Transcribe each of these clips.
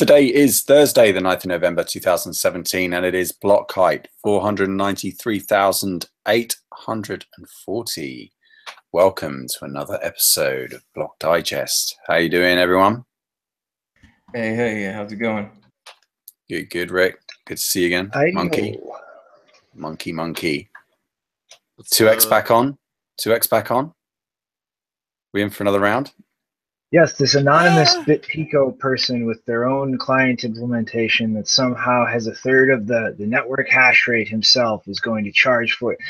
Today is Thursday, the 9th of November, 2017, and it is block height 493,840. Welcome to another episode of Block Digest. How you doing, everyone? Hey, how's it going? Good, Rick. Good to see you again. Monkey. 2x back on? 2x back on? We in for another round? Yes, this anonymous BitPico person with their own client implementation that somehow has a third of the network hash rate himself is going to charge for it.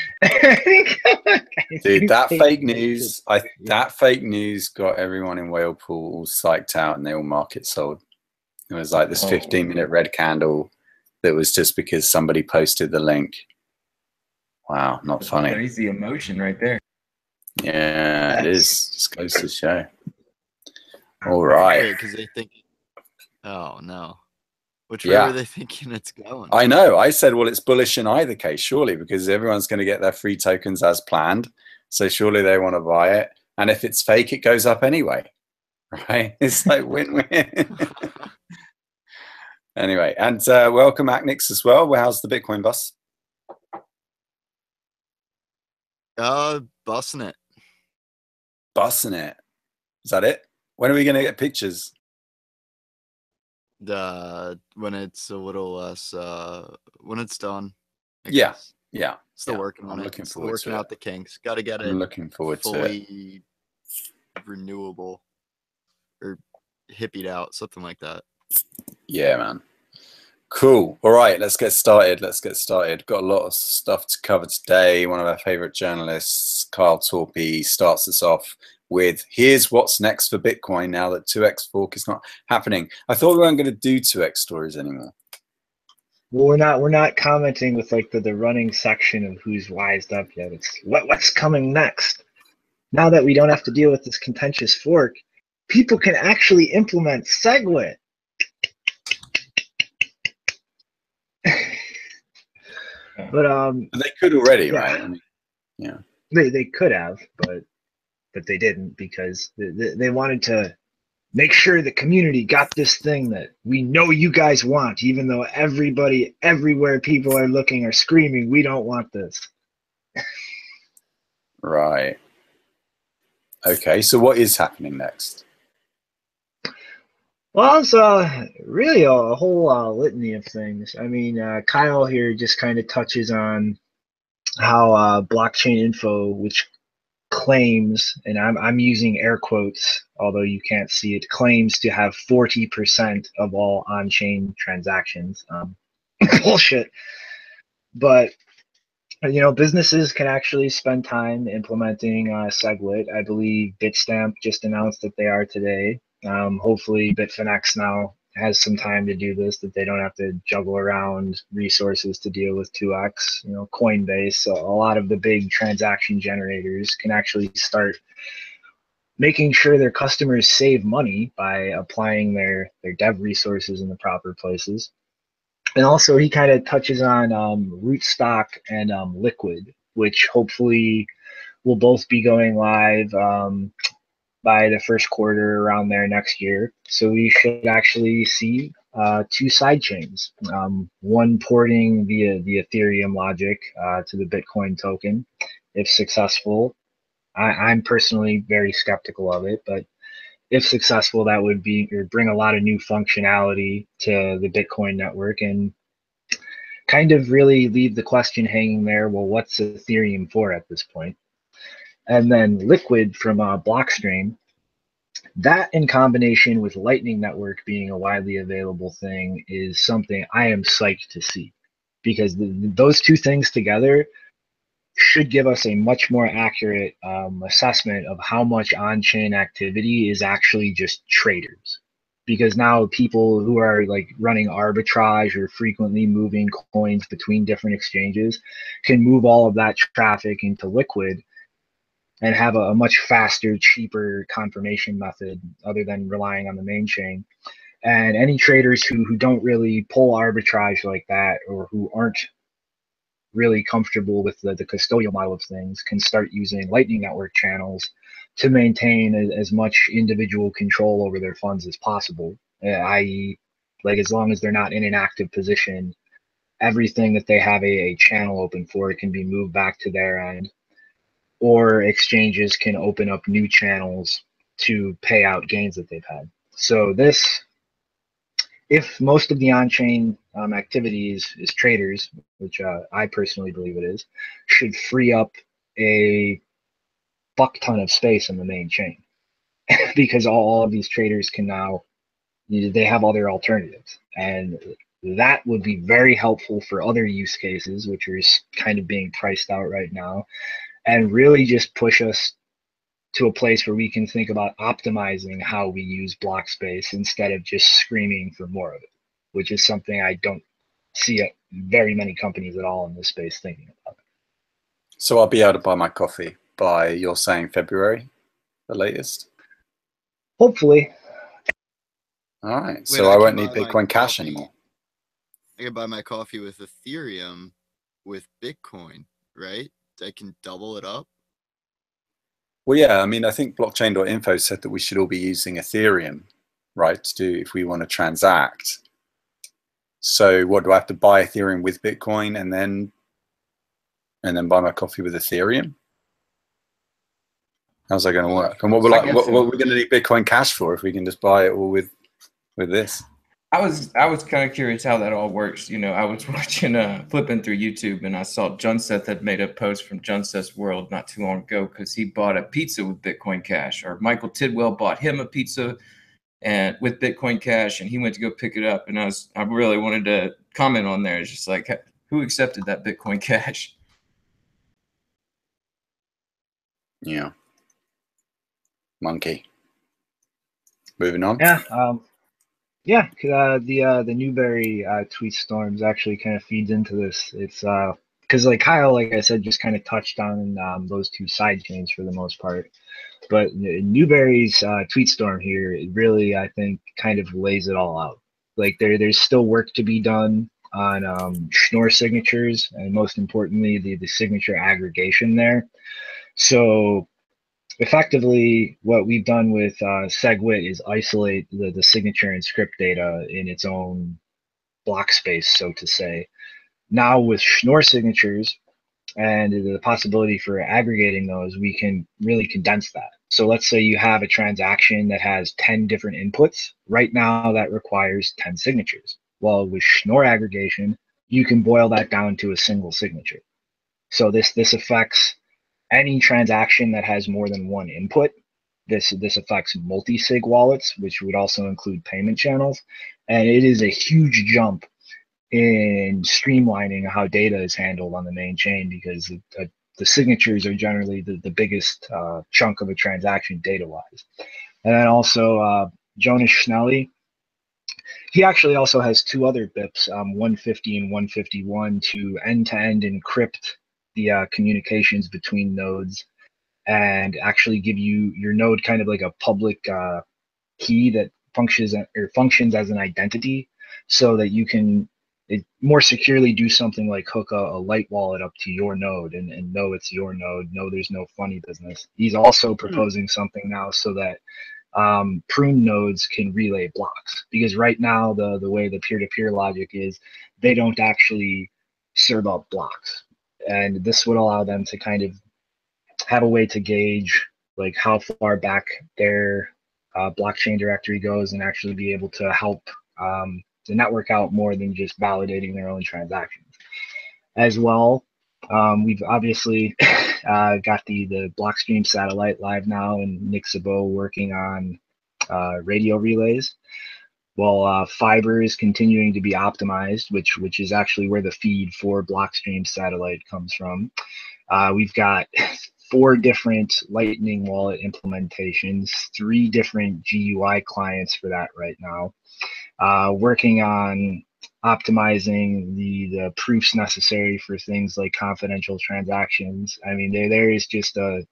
Dude, that fake news, that fake news got everyone in Whalepool all psyched out and they all market sold. It was like this 15-minute red candle that was just because somebody posted the link. Wow, not funny. Crazy emotion right there. Yeah, it is. Just goes to show. All right. Because they think, oh no, which way are they thinking it's going? I know. I said, well, it's bullish in either case, surely, because everyone's going to get their free tokens as planned. So surely they want to buy it. And if it's fake, it goes up anyway. Right? It's like win-win. Anyway, and welcome, Acnix, as well. Well, how's the Bitcoin bus? Bussing it. Bussing it. Is that it? When are we going to get pictures? When it's a little less, when it's done. Yeah. Still working on it. Looking forward to working out the kinks. Got to get it. I'm looking forward to it. Fully renewable or hippied out, something like that. Yeah, man. Cool. All right, let's get started. Got a lot of stuff to cover today. One of our favorite journalists, Kyle Torpey, starts us off with, here's what's next for Bitcoin now that 2x fork is not happening. I thought we weren't going to do 2x stories anymore. Well, we're not commenting with like the running section of who's wised up yet. It's what's coming next. Now that we don't have to deal with this contentious fork, people can actually implement SegWit. But they could already, right? I mean, yeah. They could have, but they didn't, because they wanted to make sure the community got this thing that we know you guys want, even though everybody, everywhere people are looking, are screaming, we don't want this. Right. Okay, so what is happening next? Well, it's really a whole litany of things. I mean, Kyle here just kind of touches on how blockchain info, which claims, and I'm using air quotes, although you can't see it, claims to have 40% of all on-chain transactions. Bullshit. But, you know, businesses can actually spend time implementing SegWit. I believe Bitstamp just announced that they are today. Hopefully Bitfinex now has some time to do this, that they don't have to juggle around resources to deal with 2x. You know, Coinbase, so a lot of the big transaction generators can actually start making sure their customers save money by applying their dev resources in the proper places. And also he kind of touches on Rootstock and Liquid, which hopefully will both be going live by the first quarter around there next year. So we should actually see two side chains, one porting via the Ethereum logic to the Bitcoin token, if successful. I'm personally very skeptical of it, but if successful, that would bring a lot of new functionality to the Bitcoin network and kind of really leave the question hanging there, well, what's Ethereum for at this point? And then Liquid from Blockstream, that in combination with Lightning Network being a widely available thing is something I am psyched to see, because those two things together should give us a much more accurate assessment of how much on-chain activity is actually just traders. Because now people who are like running arbitrage or frequently moving coins between different exchanges can move all of that traffic into Liquid and have a much faster, cheaper confirmation method other than relying on the main chain. And any traders who don't really pull arbitrage like that, or who aren't really comfortable with the custodial model of things, can start using Lightning Network channels to maintain as much individual control over their funds as possible, i.e. Like as long as they're not in an active position, everything that they have a channel open for, it can be moved back to their end, or exchanges can open up new channels to pay out gains that they've had. So this, if most of the on-chain activity is traders, which I personally believe it is, should free up a fuck ton of space in the main chain because all of these traders can now, they have other alternatives, and that would be very helpful for other use cases, which are kind of being priced out right now, and really just push us to a place where we can think about optimizing how we use block space instead of just screaming for more of it, which is something I don't see very many companies at all in this space thinking about. So I'll be able to buy my coffee by, you're saying, February, the latest? Hopefully. All right. Wait, So I won't need Bitcoin Cash anymore. I can buy my coffee with Ethereum with Bitcoin, right? I can double it up. Well, yeah, I mean, I think blockchain.info said that we should all be using Ethereum, right, to do if we want to transact. So what, do I have to buy Ethereum with Bitcoin and then buy my coffee with Ethereum? How's that going to work? And what are we going to need Bitcoin Cash for if we can just buy it all with this? I was kind of curious how that all works. You know, I was watching flipping through YouTube, and I saw Junseth had made a post from Junseth's World not too long ago because he bought a pizza with Bitcoin Cash, or Michael Tidwell bought him a pizza and with Bitcoin Cash, and he went to go pick it up. And I really wanted to comment on there. It's just like, who accepted that Bitcoin Cash? Yeah. Monkey. Moving on. Yeah, the Newberry tweet storms actually kind of feeds into this. It's because like Kyle, like I said, just kind of touched on those two side chains for the most part. But Newberry's tweet storm here, it really, I think, kind of lays it all out. Like there's still work to be done on Schnorr signatures, and most importantly, the signature aggregation there. So effectively, what we've done with SegWit is isolate the signature and script data in its own block space, so to say. Now with Schnorr signatures and the possibility for aggregating those, we can really condense that. So let's say you have a transaction that has 10 different inputs. Right now, that requires 10 signatures. Well, with Schnorr aggregation, you can boil that down to a single signature. So this affects any transaction that has more than one input. This affects multi-sig wallets, which would also include payment channels. And it is a huge jump in streamlining how data is handled on the main chain, because the signatures are generally the biggest chunk of a transaction data-wise. And then also Jonas Schnelly, he actually also has two other BIPs, 150 and 151, to end-to-end encrypt the communications between nodes and actually give you your node kind of like a public key that functions as an identity, so that you can more securely do something like hook a light wallet up to your node and know it's your node. No, there's no funny business. He's also proposing something now so that prune nodes can relay blocks, because right now the way the peer-to-peer logic is, they don't actually serve up blocks, and this would allow them to kind of have a way to gauge like how far back their blockchain directory goes, and actually be able to help the network out more than just validating their own transactions. As well, we've obviously got the Blockstream satellite live now, and Nick Szabo working on radio relays. Well, fiber is continuing to be optimized, which is actually where the feed for Blockstream satellite comes from. We've got 4 different Lightning wallet implementations, 3 different GUI clients for that right now. Working on optimizing the proofs necessary for things like confidential transactions. I mean, there is just a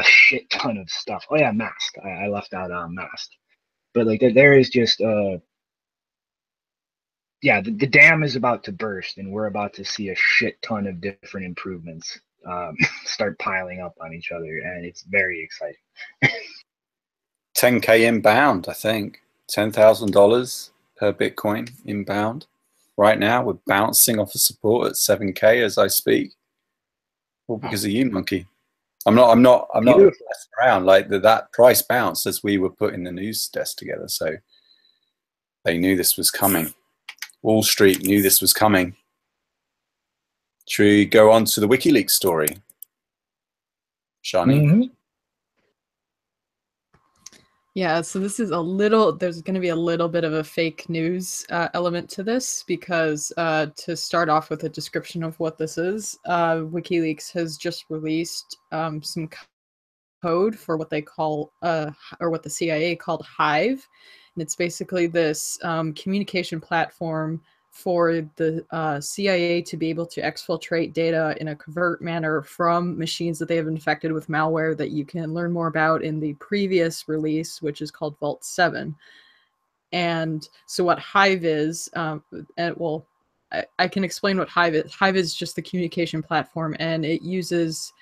shit ton of stuff. Oh yeah, Mast. I left out Mast. But like there is just yeah, the dam is about to burst, and we're about to see a shit ton of different improvements start piling up on each other, and it's very exciting. 10K inbound, I think. $10,000 per Bitcoin inbound. Right now, we're bouncing off of support at 7K as I speak. All because of you, Monkey. I'm not messing around. Like that price bounced as we were putting the news desk together. So they knew this was coming. Wall Street knew this was coming. Should we go on to the WikiLeaks story? Shani? Mm-hmm. Yeah, so this is there's going to be a little bit of a fake news element to this because to start off with a description of what this is, WikiLeaks has just released some code for what they call, or what the CIA called Hive. And it's basically this communication platform for the CIA to be able to exfiltrate data in a covert manner from machines that they have infected with malware that you can learn more about in the previous release, which is called Vault 7. And so what Hive is, I can explain what Hive is. Hive is just the communication platform, and it uses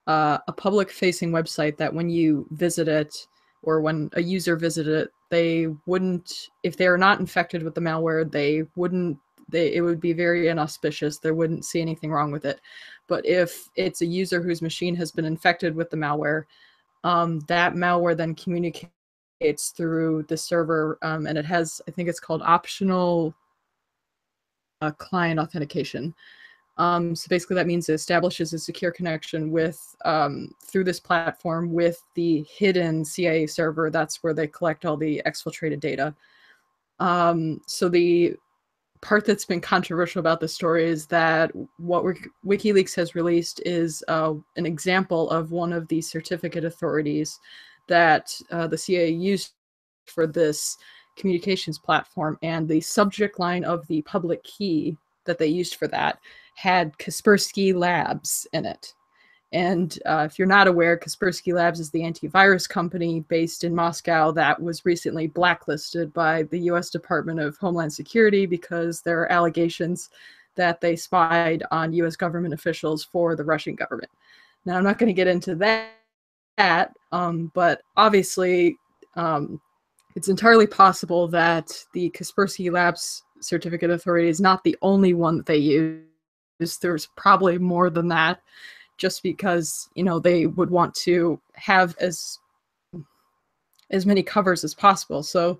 a public-facing website that when you visit it, or when a user visited it, they wouldn't, if they are not infected with the malware, it would be very inauspicious. They wouldn't see anything wrong with it. But if it's a user whose machine has been infected with the malware, that malware then communicates through the server, and it has, I think it's called optional client authentication. So basically that means it establishes a secure connection with through this platform with the hidden CIA server. That's where they collect all the exfiltrated data. So the part that's been controversial about this story is that what WikiLeaks has released is an example of one of the certificate authorities that the CIA used for this communications platform, and the subject line of the public key that they used for that had Kaspersky Labs in it. And if you're not aware, Kaspersky Labs is the antivirus company based in Moscow that was recently blacklisted by the US Department of Homeland Security because there are allegations that they spied on US government officials for the Russian government. Now, I'm not going to get into that, but obviously it's entirely possible that the Kaspersky Labs certificate authority is not the only one that they use. There's probably more than that, just because, you know, they would want to have as many covers as possible. So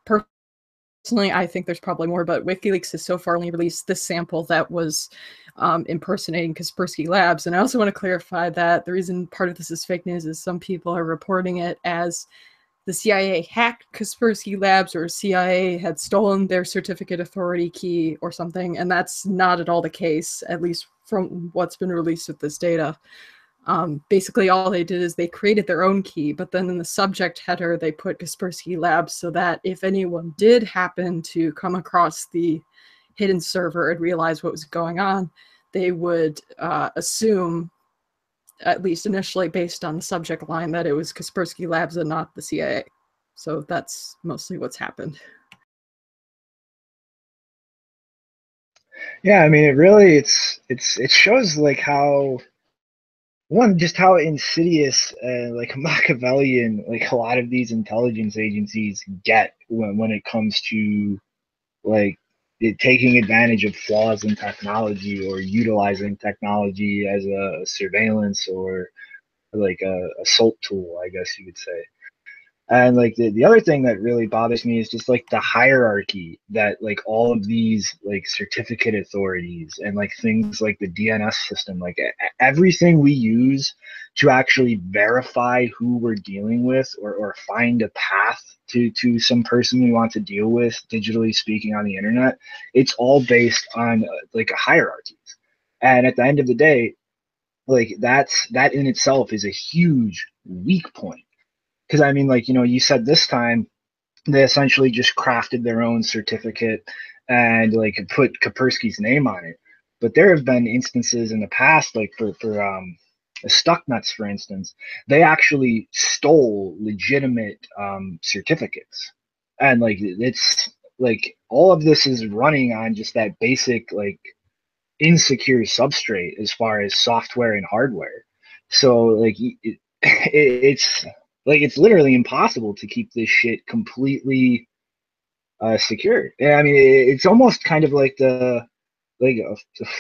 personally, I think there's probably more, but WikiLeaks has so far only released this sample that was impersonating Kaspersky Labs. And I also want to clarify that the reason part of this is fake news is some people are reporting it as the CIA hacked Kaspersky Labs, or CIA had stolen their certificate authority key or something, and that's not at all the case, at least from what's been released with this data. Basically, all they did is they created their own key, but then in the subject header, they put Kaspersky Labs so that if anyone did happen to come across the hidden server and realize what was going on, they would assume, at least initially based on the subject line, that it was Kaspersky Labs and not the CIA. So that's mostly what's happened. Yeah, I mean, it shows like how, one, just how insidious, like Machiavellian, like a lot of these intelligence agencies get when it comes to like taking advantage of flaws in technology or utilizing technology as a surveillance or like a assault tool, I guess you could say. And like the other thing that really bothers me is just like the hierarchy that like all of these like certificate authorities and like things like the DNS system, like everything we use to actually verify who we're dealing with, or find a path to some person we want to deal with, digitally speaking, on the internet, it's all based on like hierarchies. And at the end of the day, like that in itself is a huge weak point. Because I mean, like, you know, you said this time they essentially just crafted their own certificate and like put Kaspersky's name on it. But there have been instances in the past, like for Stucknuts, for instance, they actually stole legitimate certificates, and like it's like all of this is running on just that basic like insecure substrate as far as software and hardware. So like it's like it's literally impossible to keep this shit completely secure. Yeah, I mean, it's almost kind of like the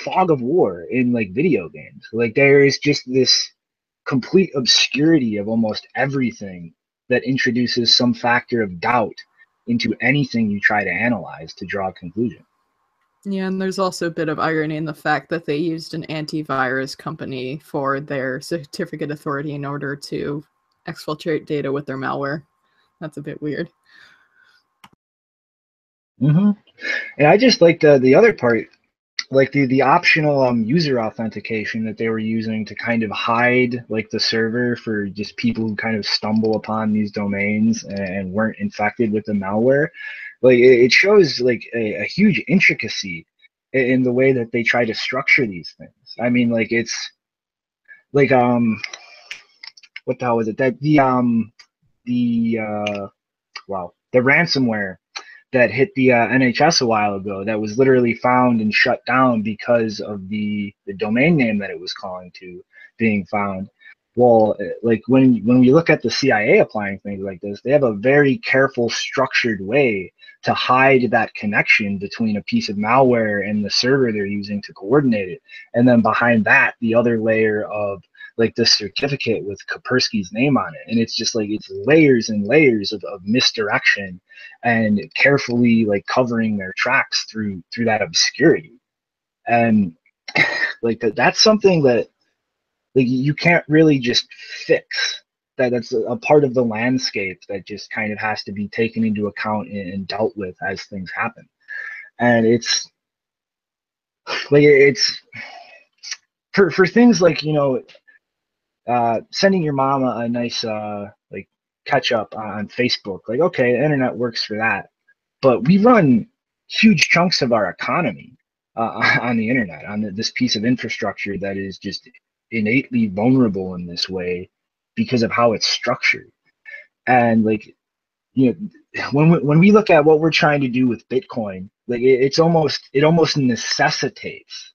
fog of war in like video games. Like there is just this complete obscurity of almost everything that introduces some factor of doubt into anything you try to analyze to draw a conclusion. Yeah, and there's also a bit of irony in the fact that they used an antivirus company for their certificate authority in order to exfiltrate data with their malware. That's a bit weird. Mm-hmm. And I just like the other part, like the optional user authentication that they were using to kind of hide like the server for just people who kind of stumble upon these domains and weren't infected with the malware. Like it shows like a huge intricacy in the way that they try to structure these things. I mean, like it's like what the hell was it that the ransomware that hit the NHS a while ago that was literally found and shut down because of the domain name that it was calling to being found. Well, like when we look at the CIA applying things like this, they have a very careful, structured way to hide that connection between a piece of malware and the server they're using to coordinate it. And then behind that, the other layer of like this certificate with Kaspersky's name on it. And it's just like it's layers and layers of misdirection and carefully like covering their tracks through that obscurity. And like that's something that like you can't really just fix. That's a part of the landscape that just kind of has to be taken into account and dealt with as things happen. And it's like it's for things like, you know, sending your mama a nice like catch up on Facebook. Like, okay, the internet works for that, but we run huge chunks of our economy on the internet, on this piece of infrastructure that is just innately vulnerable in this way because of how it's structured. And like, you know, when we look at what we're trying to do with Bitcoin, like it almost necessitates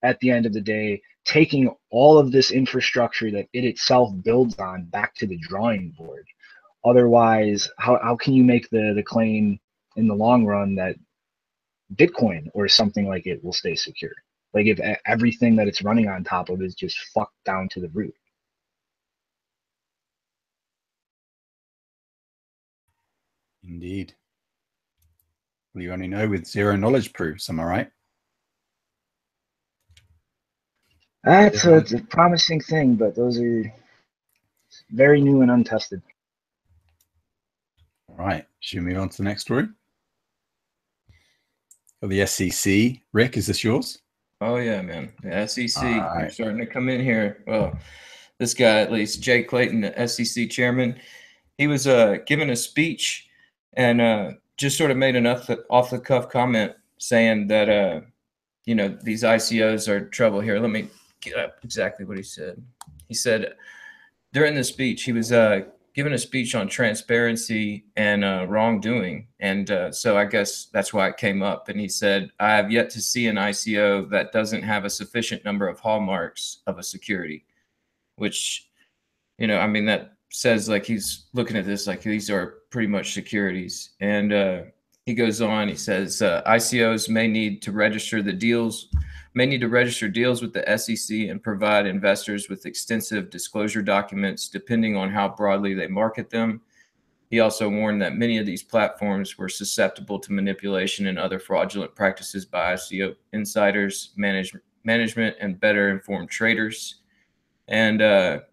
at the end of the day taking all of this infrastructure that it itself builds on back to the drawing board. Otherwise, how can you make the claim in the long run that Bitcoin or something like it will stay secure? Like if everything that it's running on top of is just fucked down to the root. Indeed. Well, you only know with zero knowledge proofs, am I right? It's a promising thing, but those are very new and untested. All right. Should we move on to the next story? Got the SEC. Rick, is this yours? Oh yeah, man. The SEC. All right. They're starting to come in here. Well, this guy, at least, Jay Clayton, the SEC chairman, he was giving a speech and just sort of made an off the cuff comment saying that you know, these ICOs are trouble here. Let me get up exactly what he said. He said during the speech, he was giving a speech on transparency and wrongdoing. And so I guess that's why it came up. And he said, I have yet to see an ICO that doesn't have a sufficient number of hallmarks of a security, which, you know, I mean, that says like he's looking at this like these are pretty much securities. And he goes on, he says, ICOs may need to register deals with the SEC and provide investors with extensive disclosure documents depending on how broadly they market them. He also warned that many of these platforms were susceptible to manipulation and other fraudulent practices by ICO insiders, management, and better informed traders. And,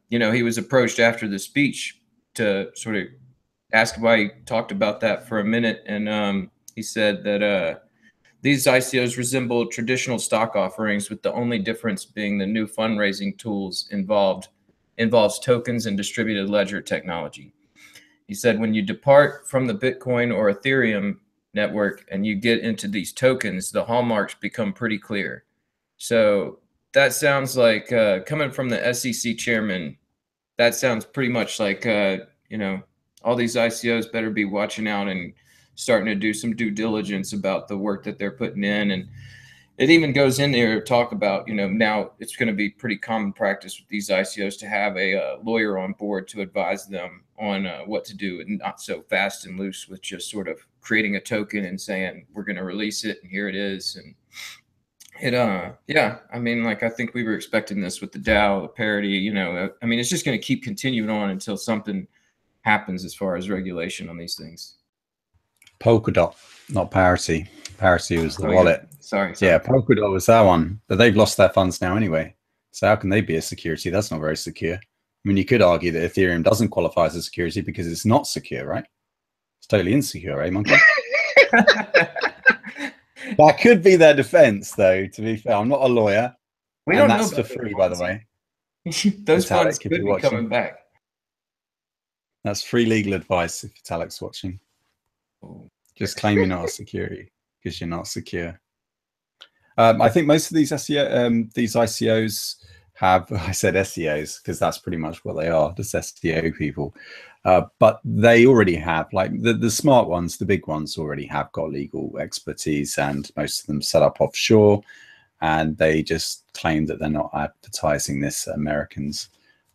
you know, he was approached after the speech to sort of ask why he talked about that for a minute. And he said that these ICOs resemble traditional stock offerings, with the only difference being the new fundraising tools involves tokens and distributed ledger technology. He said, when you depart from the Bitcoin or Ethereum network and you get into these tokens, the hallmarks become pretty clear. So that sounds like coming from the SEC chairman, that sounds pretty much like, you know, all these ICOs better be watching out and starting to do some due diligence about the work that they're putting in. And it even goes in there to talk about, you know, now it's going to be pretty common practice with these ICOs to have a lawyer on board to advise them on what to do, and not so fast and loose with just sort of creating a token and saying we're going to release it and here it is. And it yeah, I mean, like, I think we were expecting this with the DAO, the Parity, you know. I mean, it's just going to keep continuing on until something happens as far as regulation on these things. Polkadot, not Parity. Parity was the wallet. Yeah. Sorry. Yeah, Polkadot was that one, but they've lost their funds now anyway. So how can they be a security? That's not very secure. I mean, you could argue that Ethereum doesn't qualify as a security because it's not secure, right? It's totally insecure, right, Monkey? That could be their defense, though, to be fair. I'm not a lawyer. We don't know that's about for free, by the way. Those funds could be coming back. That's free legal advice if Vitalik's watching. Just claim you're not a security because you're not secure. I think most of these ICOs have, I said SEOs because that's pretty much what they are, just SEO people. But they already have, like the smart ones, the big ones already have got legal expertise, and most of them set up offshore, and they just claim that they're not advertising this Americans.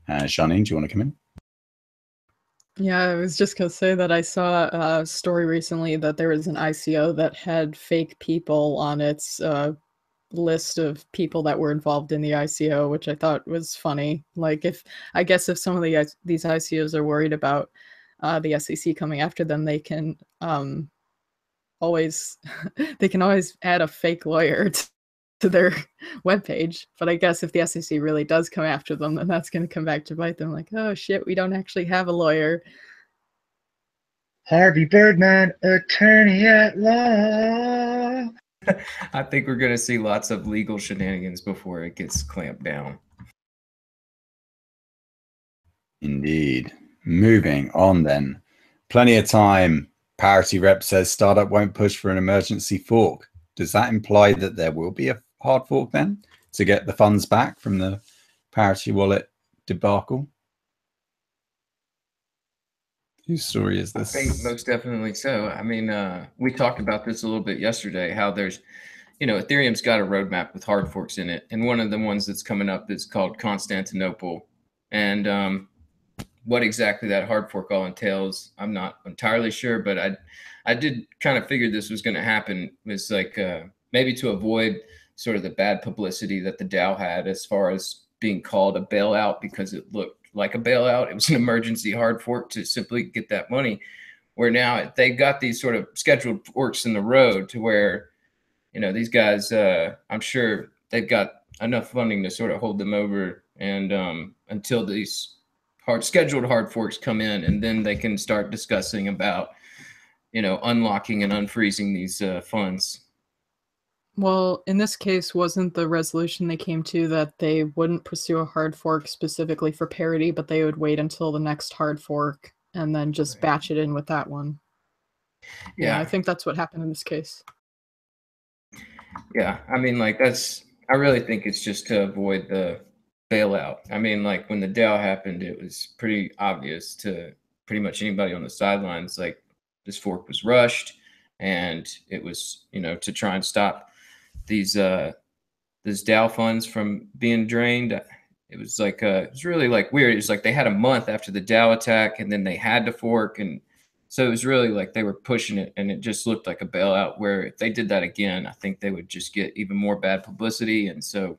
Janine, do you want to come in? Yeah, I was just going to say that I saw a story recently that there was an ICO that had fake people on its list of people that were involved in the ICO, which I thought was funny. Like, I guess if some of these ICOs are worried about the SEC coming after them, they can always add a fake lawyer to their webpage. But I guess if the SEC really does come after them, then that's going to come back to bite them. Like, oh shit, we don't actually have a lawyer. Harvey Birdman, attorney at law. I think we're going to see lots of legal shenanigans before it gets clamped down. Indeed. Moving on then. Plenty of time. Parity rep says startup won't push for an emergency fork. Does that imply that there will be a hard fork then to get the funds back from the Parity wallet debacle? Whose story is this? I think most definitely so. I mean, we talked about this a little bit yesterday, how there's, you know, Ethereum's got a roadmap with hard forks in it. And one of the ones that's coming up is called Constantinople. And what exactly that hard fork all entails, I'm not entirely sure, but I did kind of figure this was going to happen. Was like maybe to avoid sort of the bad publicity that the DAO had as far as being called a bailout because it looked like a bailout. It was an emergency hard fork to simply get that money, where now they've got these sort of scheduled forks in the road to where, you know, these guys, I'm sure they've got enough funding to sort of hold them over and until these scheduled hard forks come in, and then they can start discussing about, you know, unlocking and unfreezing these funds. Well, in this case, wasn't the resolution they came to that they wouldn't pursue a hard fork specifically for Parity, but they would wait until the next hard fork and then just batch it in with that one? Yeah, I think that's what happened in this case. Yeah, I mean, like, I really think it's just to avoid the bailout. I mean, like, when the DAO happened, it was pretty obvious to pretty much anybody on the sidelines, like, this fork was rushed, and it was, you know, to try and stop these DAO funds from being drained. It was like it was really like weird. It was like they had a month after the DAO attack, and then they had to fork, and so it was really like they were pushing it, and it just looked like a bailout. Where if they did that again, I think they would just get even more bad publicity, and so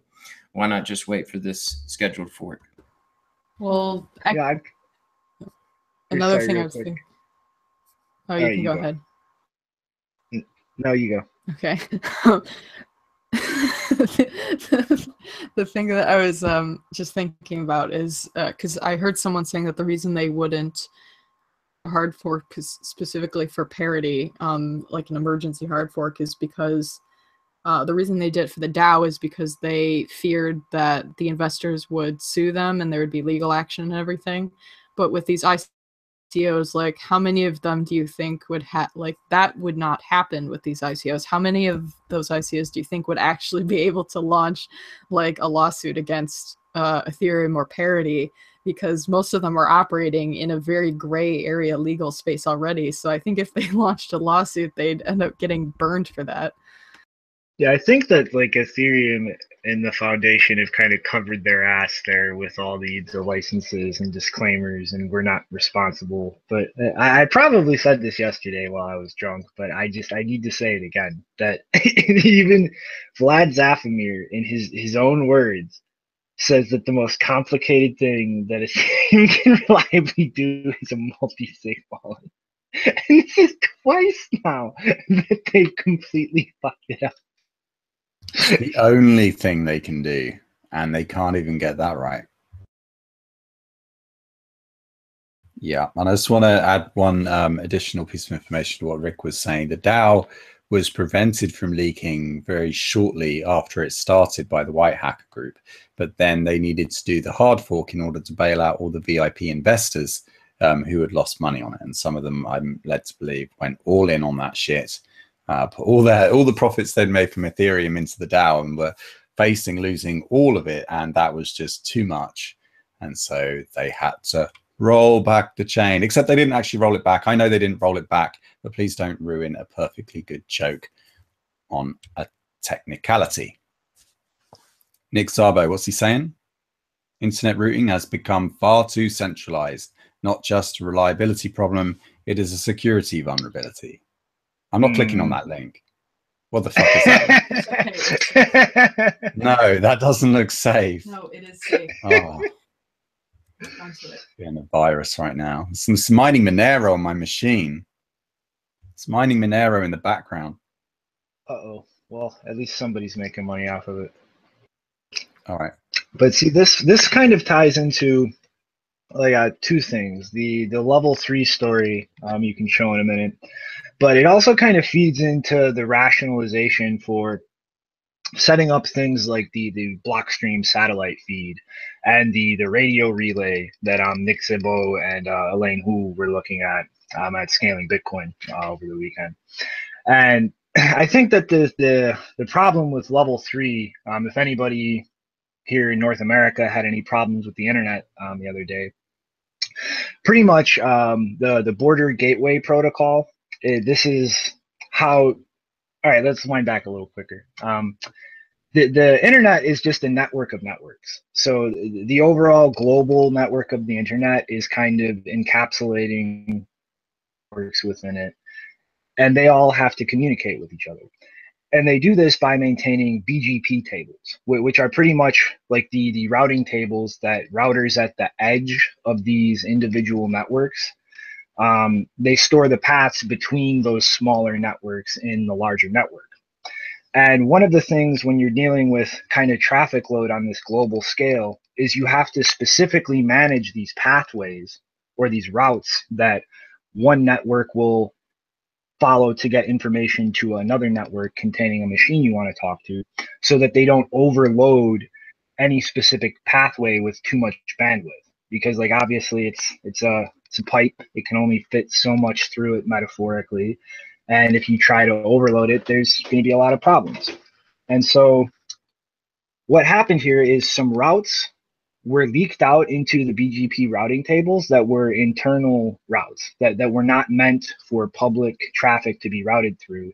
why not just wait for this scheduled fork? Well, Yeah, another thing I was thinking. Oh, you can go ahead. No, you go. Okay. The thing that I was just thinking about is because I heard someone saying that the reason they wouldn't hard fork specifically for Parity, like an emergency hard fork, is because the reason they did it for the DAO is because they feared that the investors would sue them and there would be legal action and everything. But with these ICOs, like, how many of them do you think would like, that would not happen with these ICOs? How many of those ICOs do you think would actually be able to launch like a lawsuit against Ethereum or Parity? Because most of them are operating in a very gray area legal space already. So I think if they launched a lawsuit, they'd end up getting burned for that. Yeah, I think that like Ethereum and the foundation have kind of covered their ass there with all the licenses and disclaimers, and we're not responsible. But I probably said this yesterday while I was drunk, but I need to say it again, that even Vlad Zafimir, in his own words, says that the most complicated thing that a team can reliably do is a multi-sig wallet. And this is twice now that they've completely fucked it up. It's the only thing they can do, and they can't even get that right. Yeah, and I just want to add one additional piece of information to what Rick was saying. The DAO was prevented from leaking very shortly after it started by the White Hacker Group, but then they needed to do the hard fork in order to bail out all the VIP investors who had lost money on it, and some of them, I'm led to believe, went all in on that shit. Put all the profits they'd made from Ethereum into the DAO and were facing losing all of it, and that was just too much. And so they had to roll back the chain, except they didn't actually roll it back. I know they didn't roll it back, but please don't ruin a perfectly good joke on a technicality. Nick Szabo, what's he saying? Internet routing has become far too centralized, not just a reliability problem, it is a security vulnerability. I'm not clicking on that link. What the fuck is that? No, that doesn't look safe. No, it is safe. Oh, getting a virus right now. It's mining Monero on my machine. It's mining Monero in the background. Uh-oh. Well, at least somebody's making money off of it. All right. But see, this kind of ties into like two things. The level 3 story you can show in a minute. But it also kind of feeds into the rationalization for setting up things like the Blockstream satellite feed and the radio relay that Nick Szabo and Elaine Hu were looking at Scaling Bitcoin over the weekend. And I think that the problem with level 3, if anybody here in North America had any problems with the internet the other day, pretty much the border gateway protocol. This is how. All right, let's wind back a little quicker. The internet is just a network of networks. So the overall global network of the internet is kind of encapsulating networks within it, and they all have to communicate with each other. And they do this by maintaining BGP tables, which are pretty much like the routing tables that routers at the edge of these individual networks. They store the paths between those smaller networks in the larger network. And one of the things when you're dealing with kind of traffic load on this global scale is you have to specifically manage these pathways or these routes that one network will follow to get information to another network containing a machine you want to talk to, so that they don't overload any specific pathway with too much bandwidth. Because like obviously it's a pipe, it can only fit so much through it metaphorically, and if you try to overload it, there's going to be a lot of problems. And so what happened here is some routes were leaked out into the BGP routing tables that were internal routes that were not meant for public traffic to be routed through.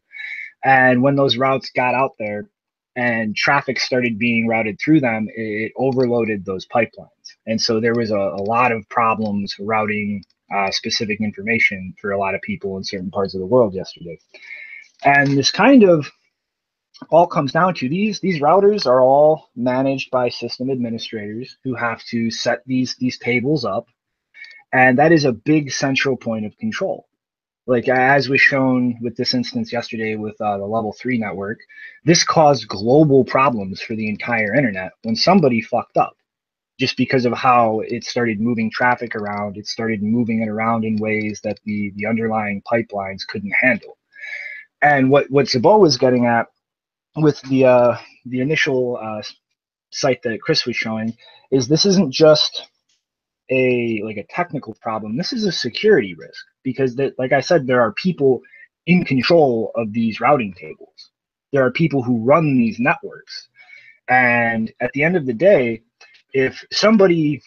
And when those routes got out there and traffic started being routed through them, it overloaded those pipelines. And so there was a lot of problems routing specific information for a lot of people in certain parts of the world yesterday. And this kind of all comes down to these routers are all managed by system administrators who have to set these tables up. And that is a big central point of control. Like as was shown with this instance yesterday with the level 3 network, this caused global problems for the entire internet when somebody fucked up. Just because of how it started moving traffic around, it started moving it around in ways that the underlying pipelines couldn't handle. And what Szabo was getting at with the initial site that Chris was showing is this isn't just a technical problem. This is a security risk because like I said, there are people in control of these routing tables. There are people who run these networks. And at the end of the day, if somebody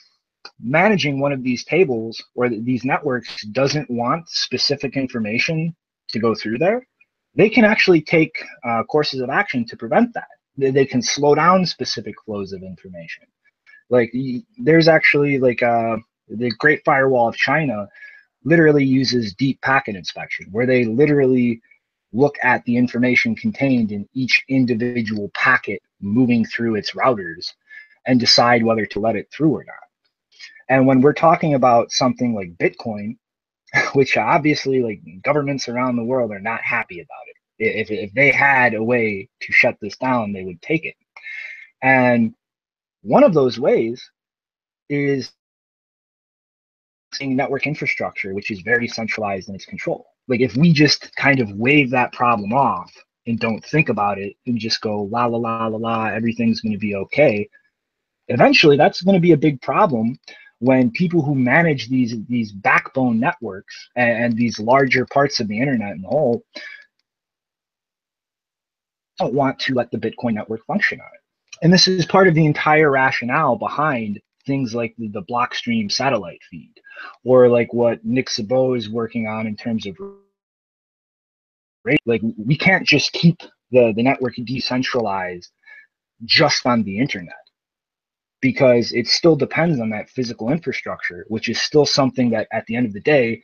managing one of these tables or these networks doesn't want specific information to go through there, they can actually take courses of action to prevent that. They can slow down specific flows of information. Like there's actually like the Great Firewall of China literally uses deep packet inspection, where they literally look at the information contained in each individual packet moving through its routers and decide whether to let it through or not. And when we're talking about something like Bitcoin, which obviously like governments around the world are not happy about it. If they had a way to shut this down, they would take it. And one of those ways is network infrastructure, which is very centralized in its control. Like if we just kind of wave that problem off and don't think about it and just go la la la la la, everything's going to be okay, eventually that's going to be a big problem when people who manage these backbone networks and these larger parts of the internet in the whole don't want to let the Bitcoin network function on it. And this is part of the entire rationale behind things like the Blockstream satellite feed, or like what Nick Szabo is working on in terms of like we can't just keep the network decentralized just on the internet, because it still depends on that physical infrastructure, which is still something that at the end of the day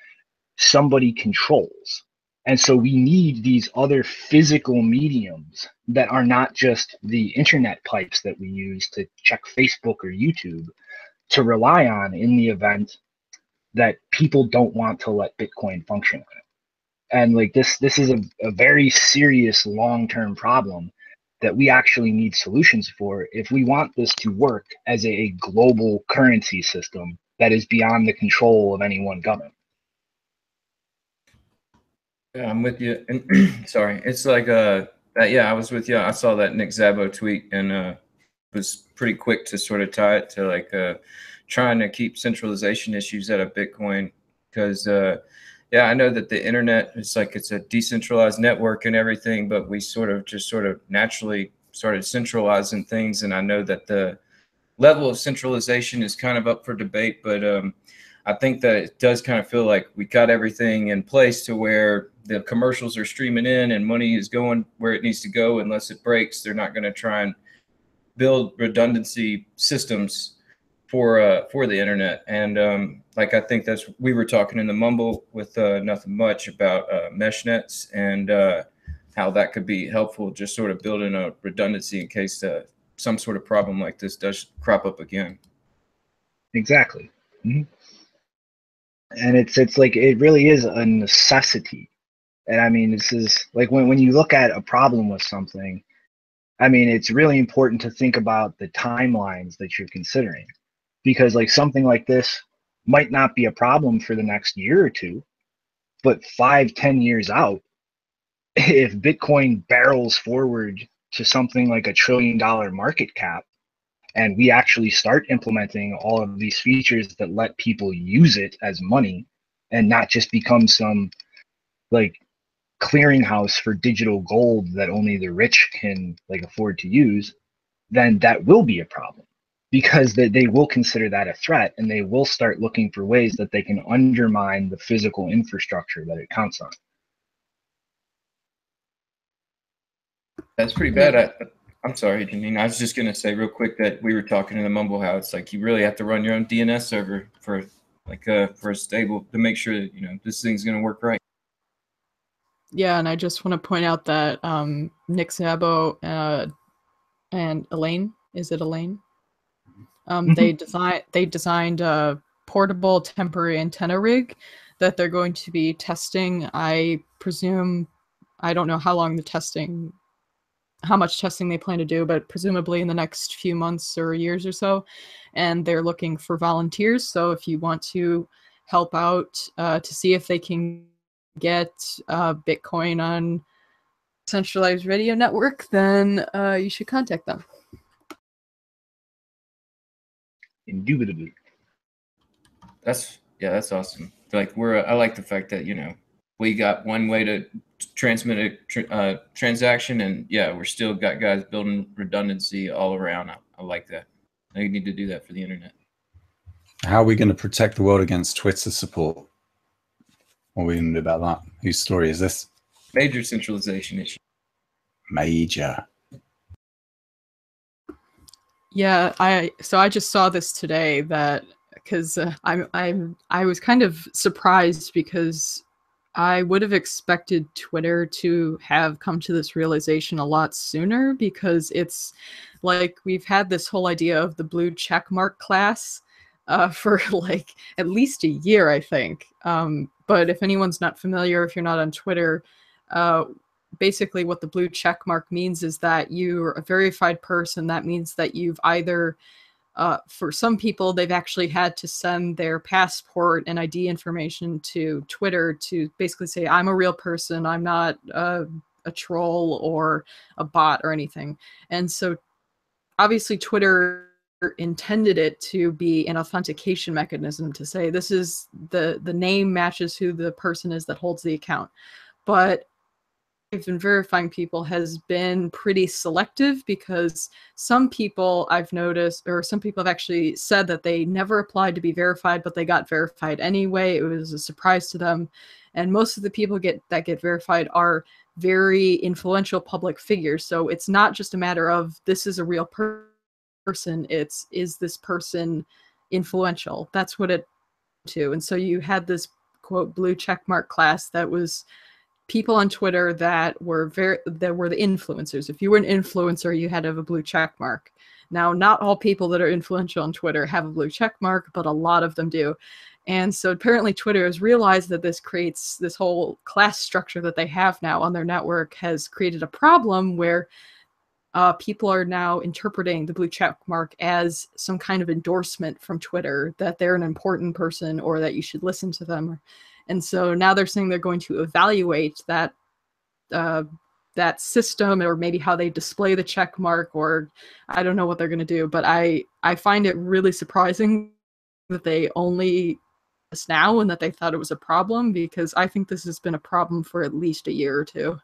somebody controls. And so we need these other physical mediums that are not just the internet pipes that we use to check Facebook or YouTube to rely on in the event that people don't want to let Bitcoin function on it. And like this is a very serious long-term problem that we actually need solutions for if we want this to work as a global currency system that is beyond the control of any one government. Yeah, I'm with you. And sorry, it's like yeah, I was with you. I saw that Nick Szabo tweet and was pretty quick to sort of tie it to like trying to keep centralization issues out of Bitcoin, because yeah, I know that the internet is like it's a decentralized network and everything, but we sort of naturally started centralizing things, and I know that the level of centralization is kind of up for debate, but I think that it does kind of feel like we got everything in place to where the commercials are streaming in and money is going where it needs to go. Unless it breaks, they're not going to try and build redundancy systems for the internet. And like I think that's we were talking in the mumble with nothing much about mesh nets and how that could be helpful, just sort of building a redundancy in case some sort of problem like this does crop up again. Exactly. Mm-hmm. And it's like it really is a necessity. And I mean, this is like when you look at a problem with something, I mean, it's really important to think about the timelines that you're considering, because like something like this might not be a problem for the next year or two, but 5-10 years out, if Bitcoin barrels forward to something like $1 trillion market cap, and we actually start implementing all of these features that let people use it as money and not just become some like clearinghouse for digital gold that only the rich can like afford to use, then that will be a problem, because they will consider that a threat, and they will start looking for ways that they can undermine the physical infrastructure that it counts on. That's pretty bad. I'm sorry, Janine. I was just going to say real quick that we were talking in the mumble how it's like you really have to run your own DNS server for like for a stable to make sure that, you know, this thing's going to work right. Yeah, and I just want to point out that Nick Szabo and Elaine, is it Elaine? They designed a portable temporary antenna rig that they're going to be testing. I presume, I don't know how long the testing, how much testing they plan to do, but presumably in the next few months or years or so. And they're looking for volunteers. So if you want to help out to see if they can get Bitcoin on centralized radio network, then you should contact them. Indubitably. That's awesome. Like I like the fact that, you know, we got one way to transmit a transaction, and yeah, we're still got guys building redundancy all around. I like that. I think you need to do that for the internet. How are we going to protect the world against Twitter support? What are we going to do about that? Whose story is this? Major centralization issue. Major. Yeah, so I just saw this today that because I was kind of surprised because I would have expected Twitter to have come to this realization a lot sooner, because it's like we've had this whole idea of the blue checkmark class for like at least a year, I think. But if anyone's not familiar, if you're not on Twitter, uh, basically what the blue check mark means is that you're a verified person. That means that you've either, for some people, they've actually had to send their passport and ID information to Twitter to basically say, I'm a real person, I'm not a troll or a bot or anything. And so obviously Twitter intended it to be an authentication mechanism to say this is the name matches who the person is that holds the account. But been verifying people has been pretty selective, because some people I've noticed, or some people have actually said that they never applied to be verified, but they got verified anyway. It was a surprise to them. And most of the people that get verified are very influential public figures. So it's not just a matter of this is a real person, it's is this person influential? That's what it to. And so you had this quote blue checkmark class that was people on Twitter that were the influencers. If you were an influencer, you had to have a blue check mark. Now, not all people that are influential on Twitter have a blue check mark, but a lot of them do. And so apparently Twitter has realized that this creates this whole class structure that they have now on their network has created a problem where people are now interpreting the blue check mark as some kind of endorsement from Twitter that they're an important person or that you should listen to them. And so now they're saying they're going to evaluate that that system, or maybe how they display the check mark, or I don't know what they're going to do. But I find it really surprising that they only this now and that they thought it was a problem, because I think this has been a problem for at least a year or two.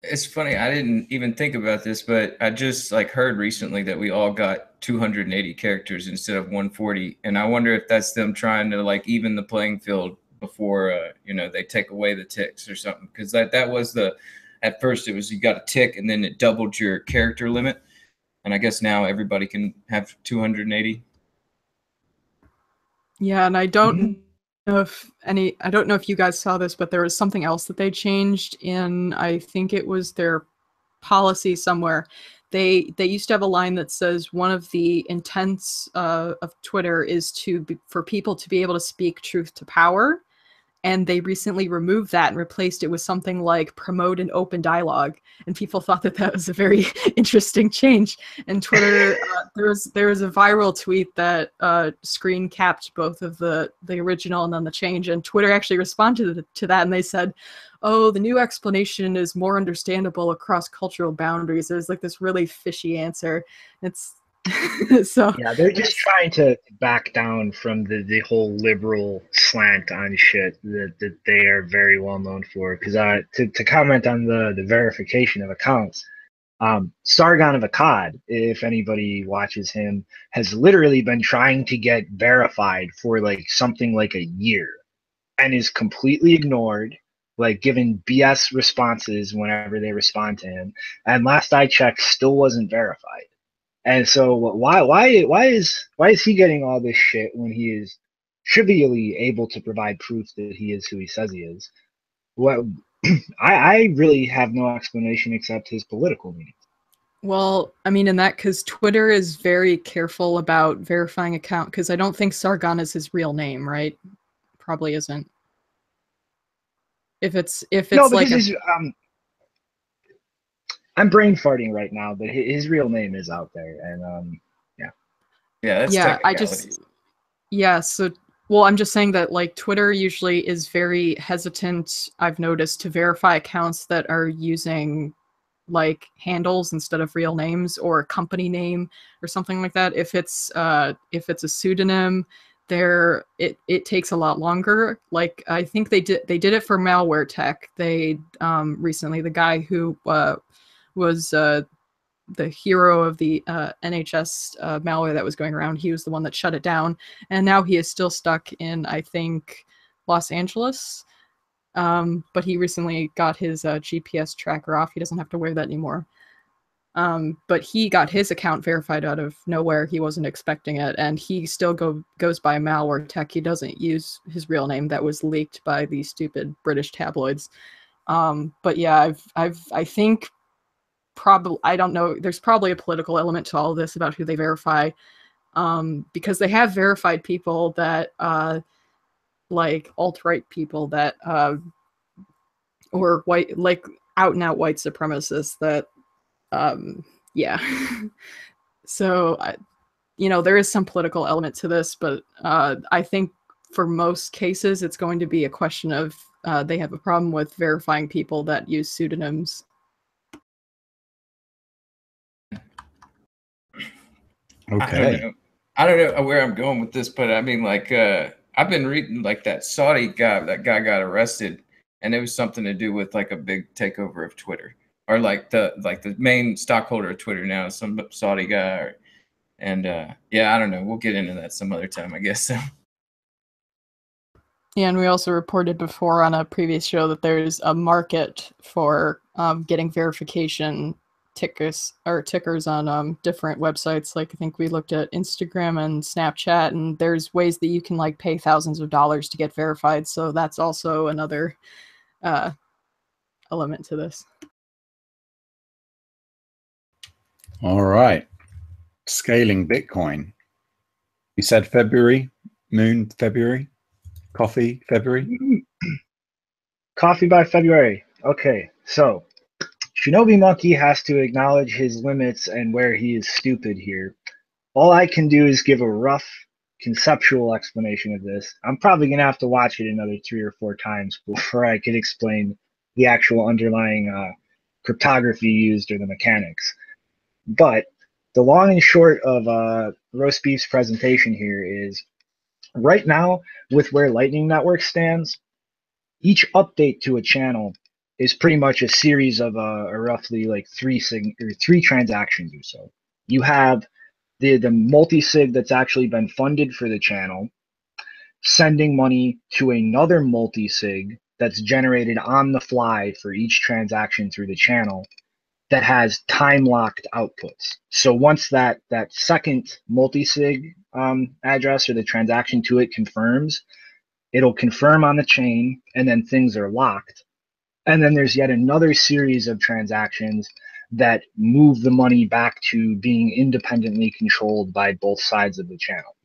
It's funny, I didn't even think about this, but I just like heard recently that we all got 280 characters instead of 140, and I wonder if that's them trying to like even the playing field before they take away the ticks or something, because that was at first it was you got a tick and then it doubled your character limit, and I guess now everybody can have 280. Yeah, and I don't know if you guys saw this, but there was something else that they changed in, I think it was their policy somewhere. They used to have a line that says one of the intents of Twitter is for people to be able to speak truth to power. And they recently removed that and replaced it with something like promote an open dialogue. And people thought that was a very interesting change. And Twitter, there was a viral tweet that screen capped both of the original and then the change. And Twitter actually responded to that, and they said, oh, the new explanation is more understandable across cultural boundaries. There's like this really fishy answer. It's so yeah, they're just trying to back down from the whole liberal slant on shit that they are very well known for. Because to comment on the verification of accounts, Sargon of Akkad, if anybody watches him, has literally been trying to get verified for like something like a year, and is completely ignored, like given BS responses whenever they respond to him. And last I checked, still wasn't verified. And so why is he getting all this shit when he is trivially able to provide proof that he is who he says he is? What I really have no explanation except his political meanings. Well, I mean, because Twitter is very careful about verifying account, because I don't think Sargon is his real name, right? Probably isn't. If it's no, like I'm brain farting right now, but his real name is out there, and that's so well, I'm just saying that like Twitter usually is very hesitant, I've noticed, to verify accounts that are using like handles instead of real names or a company name or something like that. If it's a pseudonym, it takes a lot longer. Like I think they did it for malware tech. They recently, the guy who was the hero of the NHS malware that was going around, he was the one that shut it down, and now he is still stuck in, I think, Los Angeles. But he recently got his GPS tracker off. He doesn't have to wear that anymore. But he got his account verified out of nowhere. He wasn't expecting it, and he still goes by malware tech. He doesn't use his real name that was leaked by these stupid British tabloids. But yeah, I think probably, I don't know, there's probably a political element to all of this about who they verify, because they have verified people that like alt-right people that or white, like out and out white supremacists that yeah. So you know, there is some political element to this, but I think for most cases it's going to be a question of they have a problem with verifying people that use pseudonyms. Okay. I don't know where I'm going with this, but I mean, like, I've been reading like that Saudi guy, that guy got arrested, and it was something to do with like a big takeover of Twitter, or like the main stockholder of Twitter now is some Saudi guy, and yeah, I don't know. We'll get into that some other time, I guess. Yeah, and we also reported before on a previous show that there's a market for getting verification tickers on different websites. Like I think we looked at Instagram and Snapchat, and there's ways that you can like pay thousands of dollars to get verified. So that's also another element to this. All right. Scaling Bitcoin. You said February, moon February, coffee February. Coffee by February. Okay, so Shinobi Monkey has to acknowledge his limits and where he is stupid here. All I can do is give a rough conceptual explanation of this. I'm probably going to have to watch it another 3 or 4 times before I could explain the actual underlying cryptography used or the mechanics. But the long and short of Roast Beef's presentation here is, right now, with where Lightning Network stands, each update to a channel is pretty much a series of roughly like 3 transactions or so. You have the multi-sig that's actually been funded for the channel, sending money to another multi-sig that's generated on the fly for each transaction through the channel that has time-locked outputs. So once that second multi-sig address or the transaction to it confirms, it'll confirm on the chain, and then things are locked. And then there's yet another series of transactions that move the money back to being independently controlled by both sides of the channel.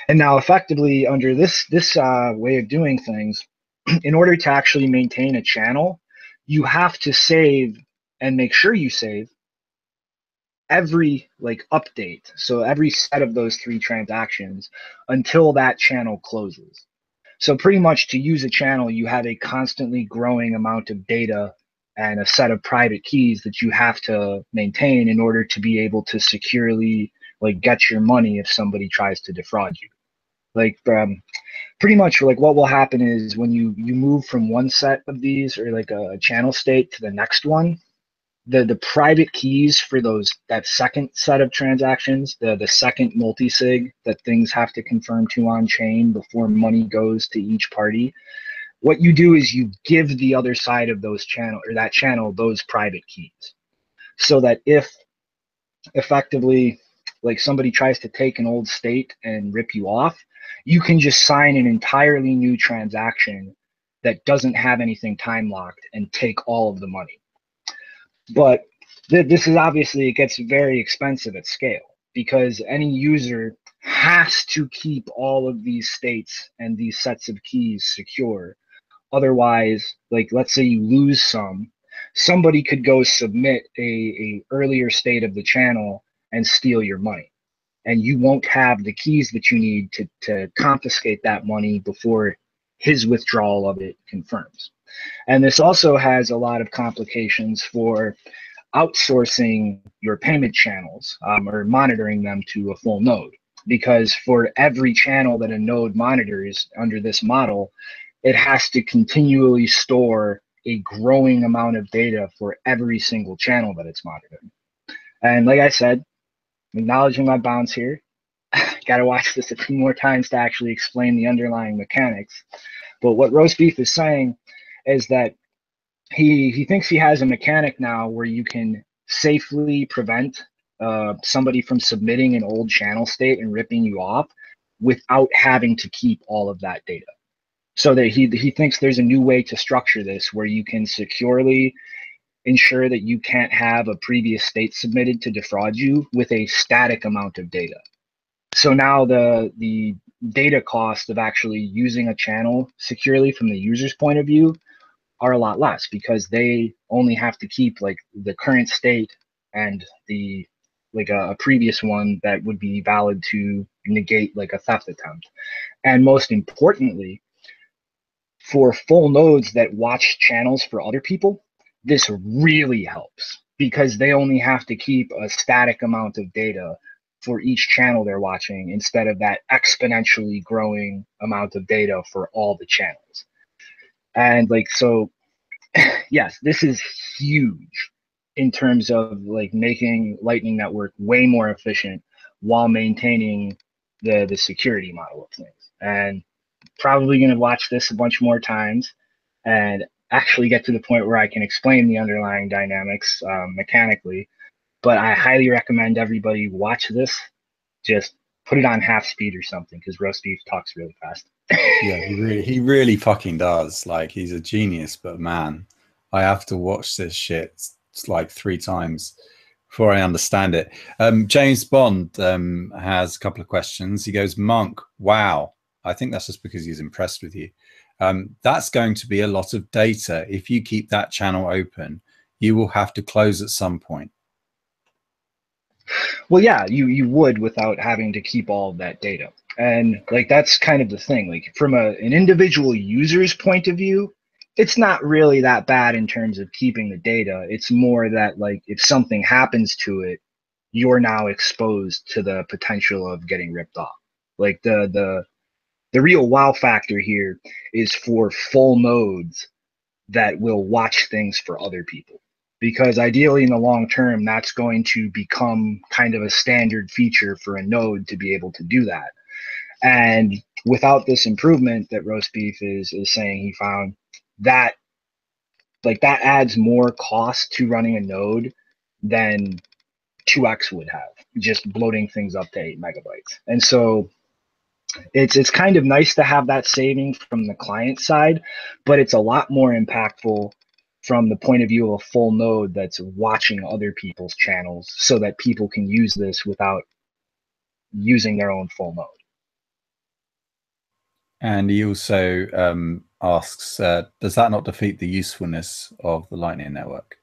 And now effectively under this way of doing things, in order to actually maintain a channel, you have to save and make sure you save every like update. So every set of those 3 transactions until that channel closes. So pretty much to use a channel, you have a constantly growing amount of data and a set of private keys that you have to maintain in order to be able to securely like get your money if somebody tries to defraud you. Like pretty much like what will happen is when you move from one set of these or like a channel state to the next one, the private keys for that second set of transactions, the second multi-sig that things have to confirm to on chain before money goes to each party, what you do is you give the other side of those that channel those private keys, so that if effectively like somebody tries to take an old state and rip you off, you can just sign an entirely new transaction that doesn't have anything time locked and take all of the money. But this is obviously, it gets very expensive at scale because any user has to keep all of these states and these sets of keys secure. Otherwise, like let's say you lose somebody could go submit a earlier state of the channel and steal your money. And you won't have the keys that you need to confiscate that money before his withdrawal of it confirms. And this also has a lot of complications for outsourcing your payment channels or monitoring them to a full node. Because for every channel that a node monitors under this model, it has to continually store a growing amount of data for every single channel that it's monitoring. And like I said, acknowledging my bounds here, got to watch this a few more times to actually explain the underlying mechanics. But what Roast Beef is saying is that he thinks he has a mechanic now where you can safely prevent somebody from submitting an old channel state and ripping you off without having to keep all of that data. So that he thinks there's a new way to structure this where you can securely ensure that you can't have a previous state submitted to defraud you with a static amount of data. So now the data cost of actually using a channel securely from the user's point of view are a lot less, because they only have to keep like the current state and the like a previous one that would be valid to negate like a theft attempt. And most importantly, for full nodes that watch channels for other people, this really helps because they only have to keep a static amount of data for each channel they're watching instead of that exponentially growing amount of data for all the channels. And like, so yes, this is huge in terms of like making Lightning Network way more efficient while maintaining the security model of things. And probably going to watch this a bunch more times and actually get to the point where I can explain the underlying dynamics mechanically. But I highly recommend everybody watch this. Just put it on half speed or something, because Roast Beef talks really fast. Yeah, he really fucking does. Like, he's a genius, but man, I have to watch this shit like 3 times before I understand it. James Bond has a couple of questions. He goes, Monk, wow. I think that's just because he's impressed with you. That's going to be a lot of data. If you keep that channel open, you will have to close at some point. Well, yeah, you would without having to keep all of that data. And like, that's kind of the thing. Like, from an individual user's point of view, it's not really that bad in terms of keeping the data. It's more that like, if something happens to it, you're now exposed to the potential of getting ripped off. Like the real wow factor here is for full nodes that will watch things for other people. Because ideally in the long term, that's going to become kind of a standard feature for a node to be able to do that. And without this improvement that Roast Beef is saying he found, that like that adds more cost to running a node than 2x would have, just bloating things up to 8 megabytes. And so it's kind of nice to have that saving from the client side, but it's a lot more impactful from the point of view of a full node that's watching other people's channels so that people can use this without using their own full node. And he also asks, does that not defeat the usefulness of the Lightning Network?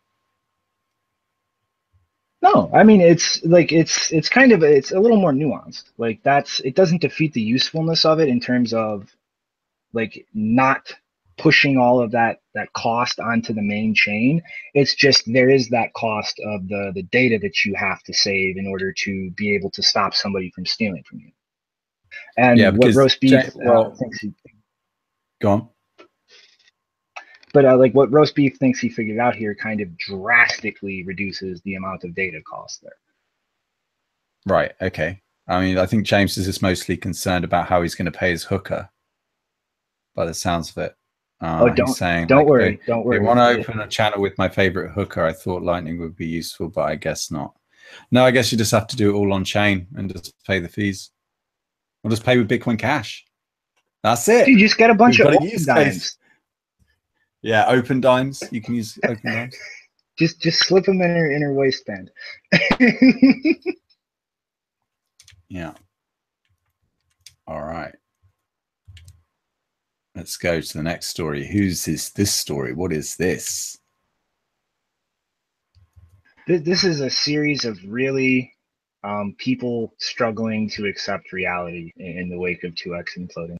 No, I mean, it's like, it's kind of, it's a little more nuanced. Like, it doesn't defeat the usefulness of it in terms of like not pushing all of that cost onto the main chain. It's just, there is that cost of the data that you have to save in order to be able to stop somebody from stealing from you. And yeah, what Roast Beef thinks he... Go on. But like what Roast Beef thinks he figured out here kind of drastically reduces the amount of data cost there. Right, okay. I mean, I think James is just mostly concerned about how he's going to pay his hooker, by the sounds of it. He's saying, don't worry. I want to open a channel with my favorite hooker. I thought Lightning would be useful, but I guess not. No, I guess you just have to do it all on chain and just pay the fees. Or just pay with Bitcoin Cash. That's it. You just get a bunch of open dimes. Yeah, open dimes. You can use open dimes. Just slip them in her waistband. Yeah. All right. Let's go to the next story. Who's this story? What is this? This is a series of really people struggling to accept reality in the wake of 2x imploding.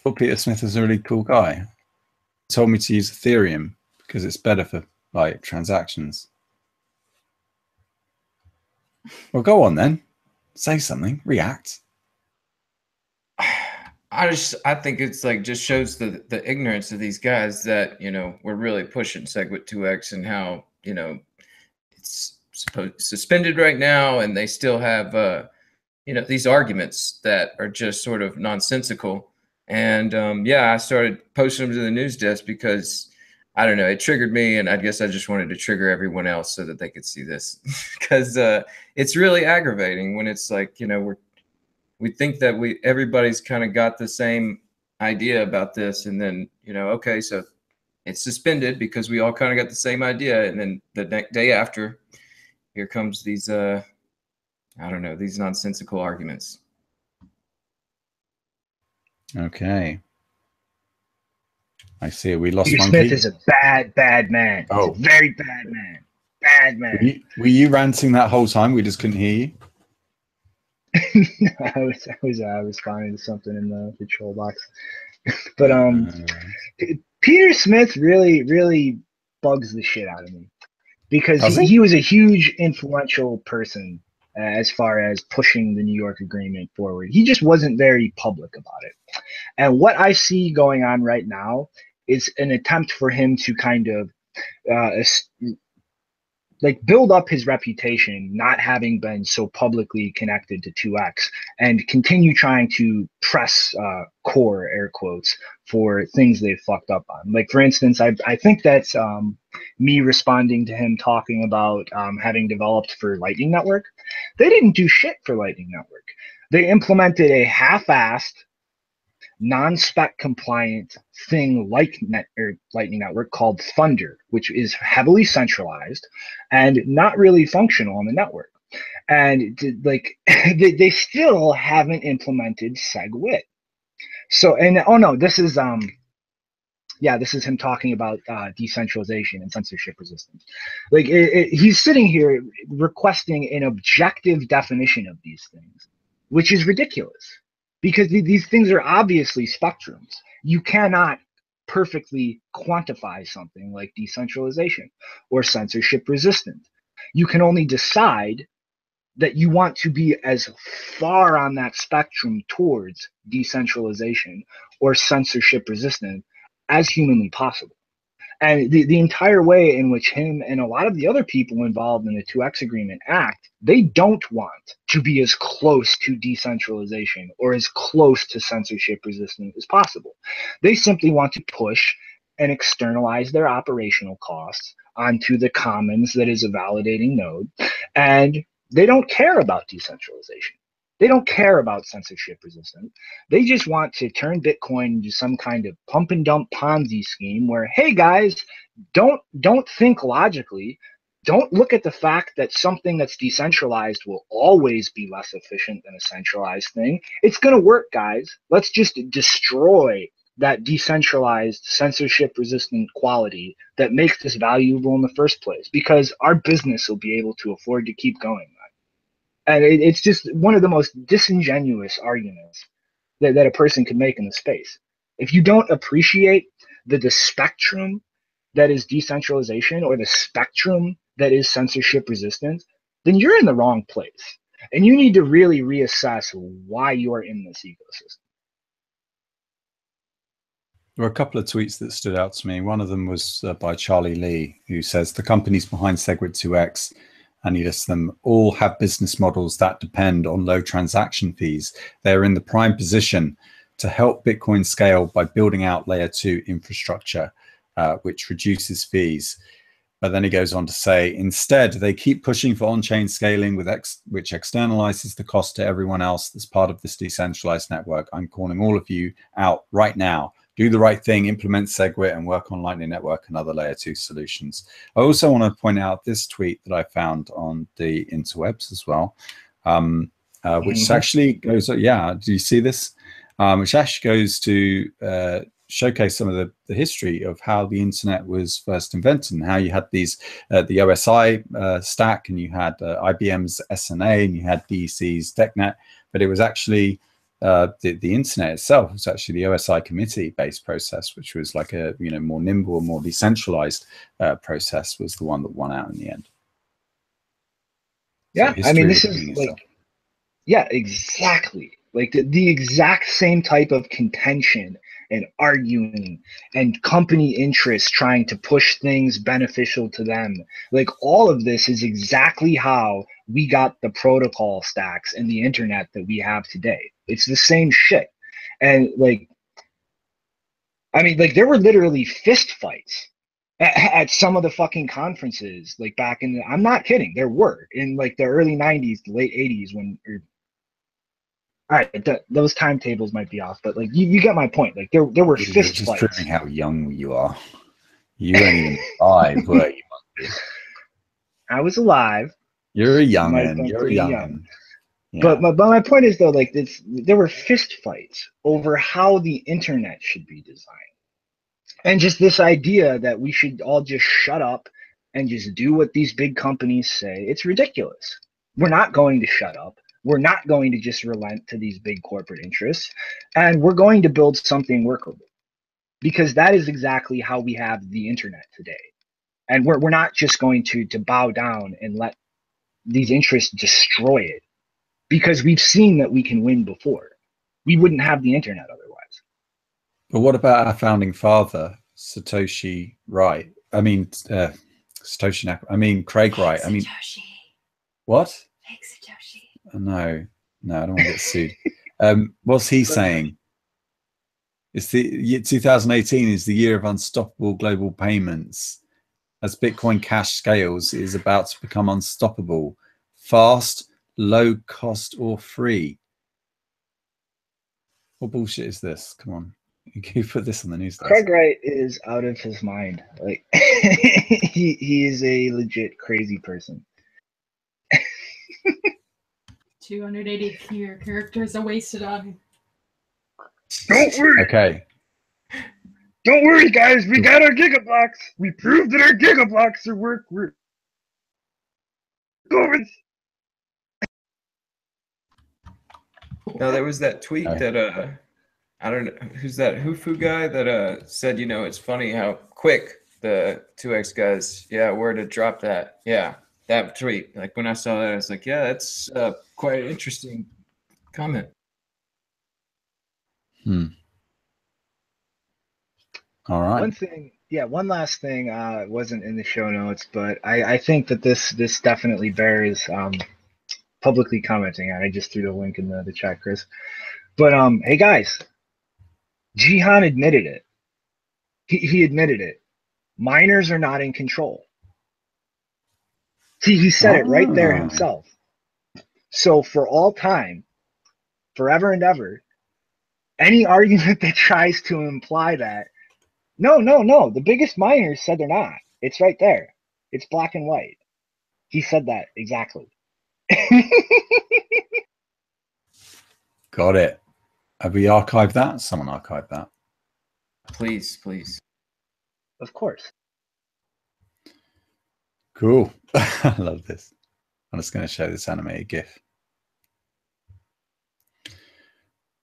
Well, Peter Smith is a really cool guy. He told me to use Ethereum because it's better for like transactions. Well, go on then. Say something. React. I think it's like just shows the ignorance of these guys that, you know, we're really pushing SegWit 2x and how, you know, it's suspended right now and they still have, you know, these arguments that are just sort of nonsensical. And yeah, I started posting them to the news desk because I don't know, it triggered me, and I guess I just wanted to trigger everyone else so that they could see this, because it's really aggravating when it's like, you know, we think that everybody's kind of got the same idea about this, and then, you know, okay, so it's suspended because we all kind of got the same idea, and then the next day after, here comes these I don't know, these nonsensical arguments. Okay. I see. We lost Peter Monkey. Smith is a bad man. Oh. He's a very bad man. Bad man. Were you ranting that whole time? We just couldn't hear you. I was responding to something in the control box. But Peter Smith really bugs the shit out of me, because he was a huge influential person as far as pushing the New York Agreement forward. He just wasn't very public about it. And what I see going on right now is an attempt for him to kind of like build up his reputation, not having been so publicly connected to 2X, and continue trying to press core, air quotes, for things they've fucked up on. Like, for instance, I think that's me responding to him talking about having developed for Lightning Network. They didn't do shit for Lightning Network. They implemented a half-assed, non-spec compliant thing like Lightning Network called Thunder, which is heavily centralized and not really functional on the network. And like they still haven't implemented SegWit. So, and oh no, this is this is him talking about decentralization and censorship resistance. Like he's sitting here requesting an objective definition of these things, which is ridiculous. Because these things are obviously spectrums. You cannot perfectly quantify something like decentralization or censorship resistant. You can only decide that you want to be as far on that spectrum towards decentralization or censorship resistant as humanly possible. And the entire way in which him and a lot of the other people involved in the 2X agreement act, they don't want to be as close to decentralization or as close to censorship resistant as possible. They simply want to push and externalize their operational costs onto the commons that is a validating node. And they don't care about decentralization. They don't care about censorship resistance. They just want to turn Bitcoin into some kind of pump and dump Ponzi scheme where, hey guys, don't think logically. Don't look at the fact that something that's decentralized will always be less efficient than a centralized thing. It's going to work, guys. Let's just destroy that decentralized, censorship resistant quality that makes this valuable in the first place, because our business will be able to afford to keep going. And it's just one of the most disingenuous arguments that a person can make in the space. If you don't appreciate the spectrum that is decentralization or the spectrum that is censorship resistant, then you're in the wrong place. And you need to really reassess why you're in this ecosystem. There were a couple of tweets that stood out to me. One of them was by Charlie Lee, who says the companies behind SegWit 2X, and he lists them, all have business models that depend on low transaction fees. They're in the prime position to help Bitcoin scale by building out layer 2 infrastructure, which reduces fees. But then he goes on to say, instead, they keep pushing for on-chain scaling which externalizes the cost to everyone else that's part of this decentralized network. I'm calling all of you out right now. Do the right thing, implement SegWit, and work on Lightning Network and other layer 2 solutions. I also want to point out this tweet that I found on the interwebs as well, which actually goes, do you see this? Which actually goes to showcase some of the history of how the internet was first invented and how you had these, the OSI stack, and you had IBM's SNA, and you had DEC's DECnet, but it was actually the internet itself was actually the OSI committee-based process, which was like a more nimble, more decentralized process, was the one that won out in the end. Yeah, so I mean, this is like, yeah, exactly. Like the exact same type of contention and arguing and company interests trying to push things beneficial to them. Like all of this is exactly how we got the protocol stacks and the internet that we have today. It's the same shit. And like, I mean, like there were literally fist fights at some of the fucking conferences, like back in the, I'm not kidding, there were in like the early 90s, the late 80s when, all right, those timetables might be off, but like you get my point. Like there were You're fist just fights. proving how young you are. You weren't even alive, were you? I was alive. You're a Mike, youngin. I'm You're a pretty young. youngin. Yeah. But my point is though, like there were fist fights over how the internet should be designed. And just this idea that we should all just shut up and just do what these big companies say, it's ridiculous. We're not going to shut up. We're not going to just relent to these big corporate interests. And we're going to build something workable. Because that is exactly how we have the internet today. And we're not just going to bow down and let these interests destroy it. Because we've seen that we can win before. We wouldn't have the internet otherwise. But what about our founding father, Satoshi Wright? I mean, Craig Wright. I mean, what? No, I don't want to get sued. What's he saying? It's the year 2018 is the year of unstoppable global payments. As Bitcoin Cash scales, it is about to become unstoppable, fast, low cost, or free. What bullshit is this? Come on. You put this on the news. Craig Wright is out of his mind. Like he is a legit crazy person. 280 characters are wasted on him. Don't worry. Okay. Don't worry, guys. We got our gigablocks. We proved that our gigablocks are work. We're going. Now there was that tweet that I don't know who's that Hufu guy that said, you know, it's funny how quick the 2x guys were to drop that. Yeah, that tweet. Like when I saw that, I was like, yeah, that's quite an interesting comment. All right. One last thing wasn't in the show notes, but I think that this definitely bears publicly commenting on. I just threw the link in the chat, Chris. But hey guys, Jihan admitted it. He admitted it. Miners are not in control. See, he said it right there himself. So for all time, forever and ever, any argument that tries to imply that, no, the biggest miners said they're not. It's right there. It's black and white. He said that exactly. Got it. Have we archived that? Someone archived that. Please. Of course. Cool. I love this. I'm just going to show this animated GIF.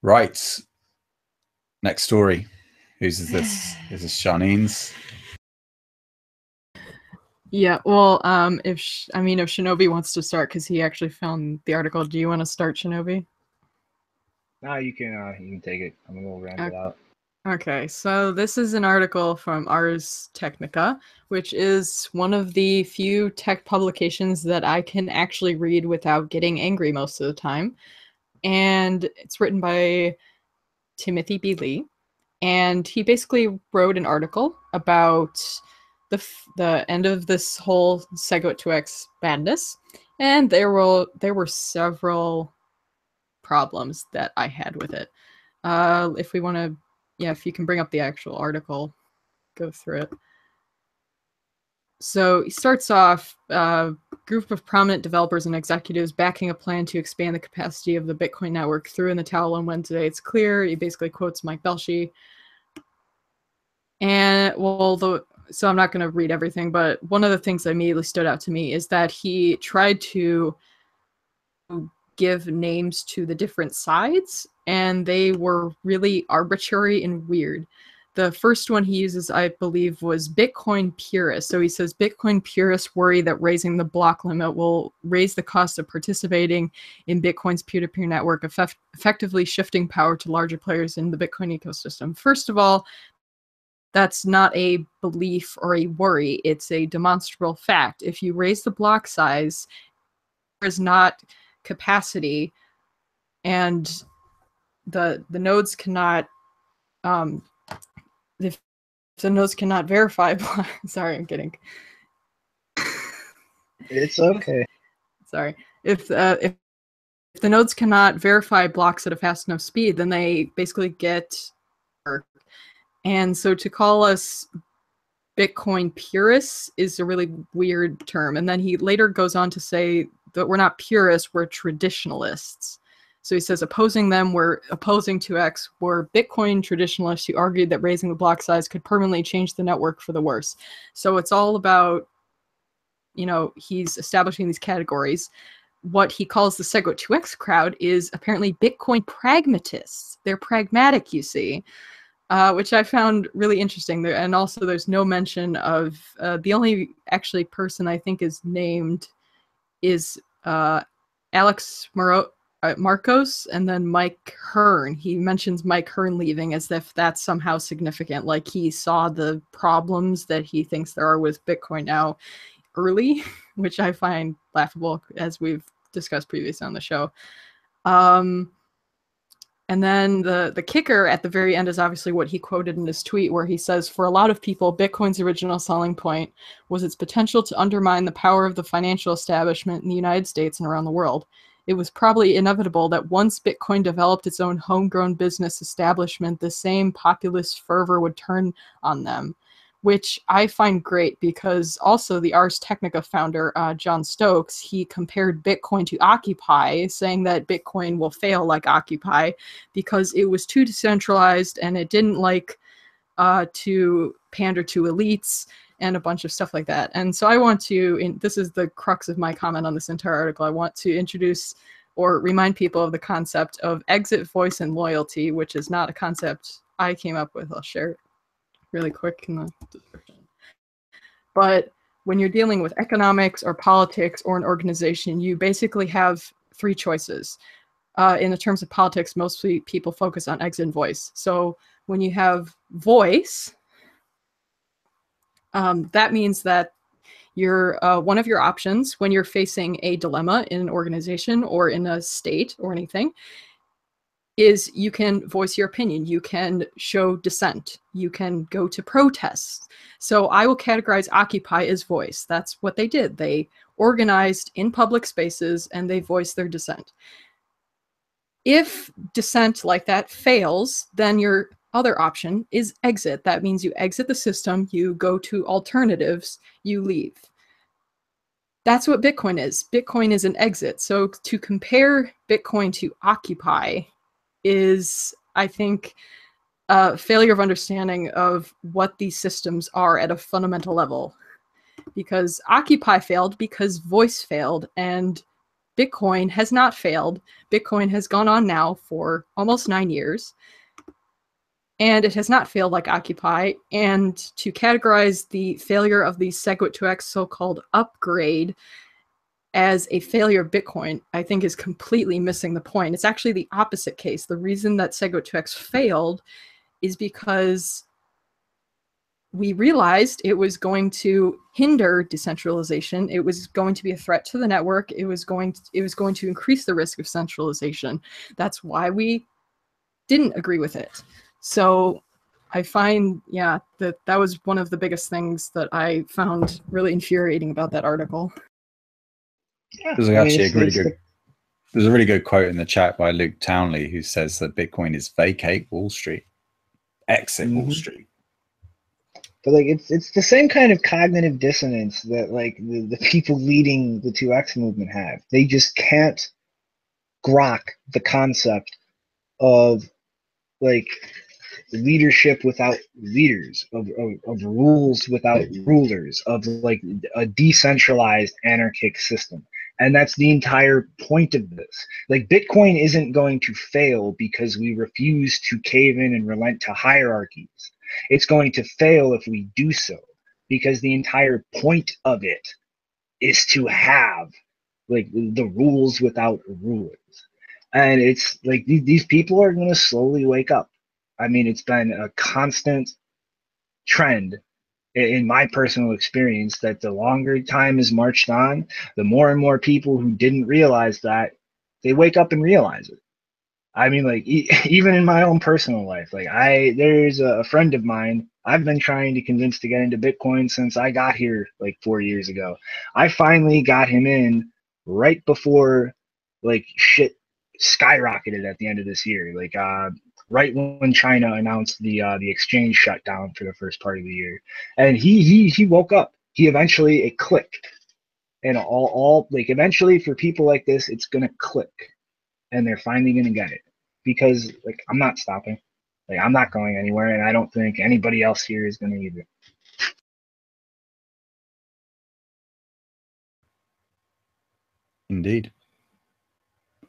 Right. Next story. Whose is this? Is this Shanine's? Yeah, well, if Shinobi wants to start, because he actually found the article. Do you want to start, Shinobi? No, you can take it. I'm gonna round it out. Okay, so this is an article from Ars Technica, which is one of the few tech publications that I can actually read without getting angry most of the time. And it's written by Timothy B. Lee. And he basically wrote an article about the end of this whole SegWit2x madness. And there were several problems that I had with it. If we want to, if you can bring up the actual article, go through it. So he starts off, group of prominent developers and executives backing a plan to expand the capacity of the Bitcoin network threw in the towel on Wednesday. It's clear. He basically quotes Mike Belshi. And so I'm not going to read everything, but one of the things that immediately stood out to me is that he tried to give names to the different sides, and they were really arbitrary and weird. The first one he uses, I believe, was Bitcoin purists. So he says Bitcoin purists worry that raising the block limit will raise the cost of participating in Bitcoin's peer-to-peer network, effectively shifting power to larger players in the Bitcoin ecosystem. First of all, that's not a belief or a worry. It's a demonstrable fact. If you raise the block size, there is not capacity, and the nodes cannot if the nodes cannot verify, sorry, I'm kidding. It's okay. Sorry. If the nodes cannot verify blocks at a fast enough speed, then they basically get. And so to call us Bitcoin purists is a really weird term. And then he later goes on to say that we're not purists, we're traditionalists. So he says opposing them, we're opposing 2x, were Bitcoin traditionalists who argued that raising the block size could permanently change the network for the worse. So it's all about, you know, he's establishing these categories. What he calls the Segwit 2x crowd is apparently Bitcoin pragmatists. They're pragmatic, you see. Which I found really interesting. There, and also there's no mention of the only actually person I think is named is Alex Marcos, and then Mike Hearn. He mentions Mike Hearn leaving as if that's somehow significant, like he saw the problems that he thinks there are with Bitcoin now early, which I find laughable, as we've discussed previously on the show. And then the kicker at the very end is obviously what he quoted in his tweet, where he says, for a lot of people, Bitcoin's original selling point was its potential to undermine the power of the financial establishment in the United States and around the world. It was probably inevitable that once Bitcoin developed its own homegrown business establishment, the same populist fervor would turn on them, which I find great because also the Ars Technica founder, John Stokes, he compared Bitcoin to Occupy, saying that Bitcoin will fail like Occupy because it was too decentralized and it didn't like to pander to elites and a bunch of stuff like that. And so I want to, this is the crux of my comment on this entire article, I want to introduce or remind people of the concept of exit, voice, and loyalty, which is not a concept I came up with. I'll share it really quick in the description. But when you're dealing with economics or politics or an organization, you basically have three choices. In the terms of politics, mostly people focus on exit and voice. So when you have voice, that means that you're one of your options when you're facing a dilemma in an organization or in a state or anything is you can voice your opinion, you can show dissent, you can go to protests. So I will categorize Occupy as voice. That's what they did. They organized in public spaces and they voiced their dissent. If dissent like that fails, then your other option is exit. That means you exit the system, you go to alternatives, you leave. That's what Bitcoin is. Bitcoin is an exit. So to compare Bitcoin to Occupy is, I think, a failure of understanding of what these systems are at a fundamental level. Because Occupy failed because voice failed, and Bitcoin has not failed. Bitcoin has gone on now for almost 9 years, and it has not failed like Occupy. And to categorize the failure of the Segwit2x so-called upgrade as a failure of Bitcoin, I think is completely missing the point. It's actually the opposite case. The reason that Segwit2x failed is because we realized it was going to hinder decentralization. It was going to be a threat to the network. It was going to increase the risk of centralization. That's why we didn't agree with it. So I find, yeah, that was one of the biggest things that I found really infuriating about that article. Yeah, There's actually there's a really good quote in the chat by Luke Townley who says that Bitcoin is vacate Wall Street, exit Wall Street. But like it's the same kind of cognitive dissonance that like the people leading the 2X movement have. They just can't grok the concept of like leadership without leaders, of rules without rulers, of like a decentralized anarchic system. And that's the entire point of this. Like Bitcoin isn't going to fail because we refuse to cave in and relent to hierarchies. It's going to fail if we do so, because the entire point of it is to have like the rules without rulers. And it's like these people are going to slowly wake up. I mean, it's been a constant trend in my personal experience that the longer time is marched on, the more and more people who didn't realize that, they wake up and realize it. I mean, like even in my own personal life, like there's a friend of mine I've been trying to convince to get into Bitcoin since I got here like 4 years ago. I finally got him in right before like shit skyrocketed at the end of this year. Like right when China announced the exchange shutdown for the first part of the year, and he woke up. He eventually it clicked, and all like eventually for people like this, it's gonna click, and they're finally gonna get it because like I'm not stopping. Like I'm not going anywhere, and I don't think anybody else here is gonna either. Indeed.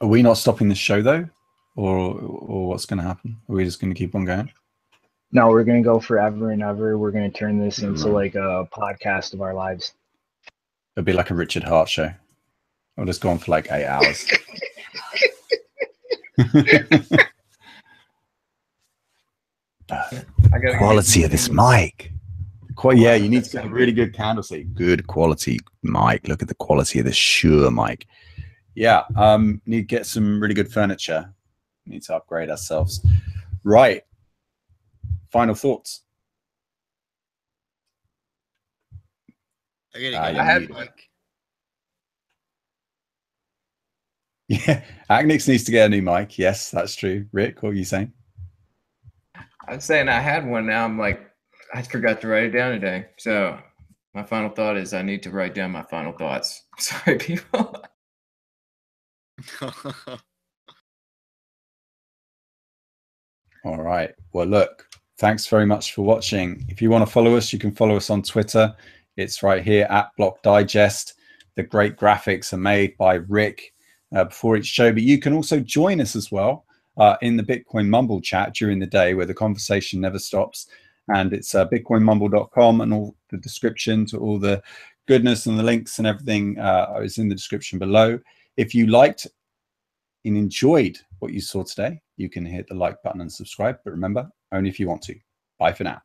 Are we not stopping the show though, or what's going to happen? Are we just going to keep on going? No, we're gonna go forever and ever. We're gonna turn this into like a podcast of our lives. It'll be like a Richard Hart show. I'll just go on for like 8 hours. Quality of this mic. Yeah, you need to get a really good candlestick. Good quality mic. Look at the quality of the Shure mic. Yeah, need to get some really good furniture. Need to upgrade ourselves. Right. Final thoughts. I had like. Yeah, Agnix needs to get a new mic. Yes, that's true. Rick, what are you saying? I'm saying I had one. Now I'm like, I forgot to write it down today. So my final thought is I need to write down my final thoughts. Sorry, people. All right. Well, look, thanks very much for watching. If you want to follow us, you can follow us on Twitter. It's right here at Block Digest. The great graphics are made by Rick before each show, but you can also join us as well in the Bitcoin Mumble chat during the day where the conversation never stops. And it's bitcoinmumble.com, and all the description to all the goodness and the links and everything is in the description below. If you liked and enjoyed what you saw today, you can hit the like button and subscribe. But remember, only if you want to. Bye for now.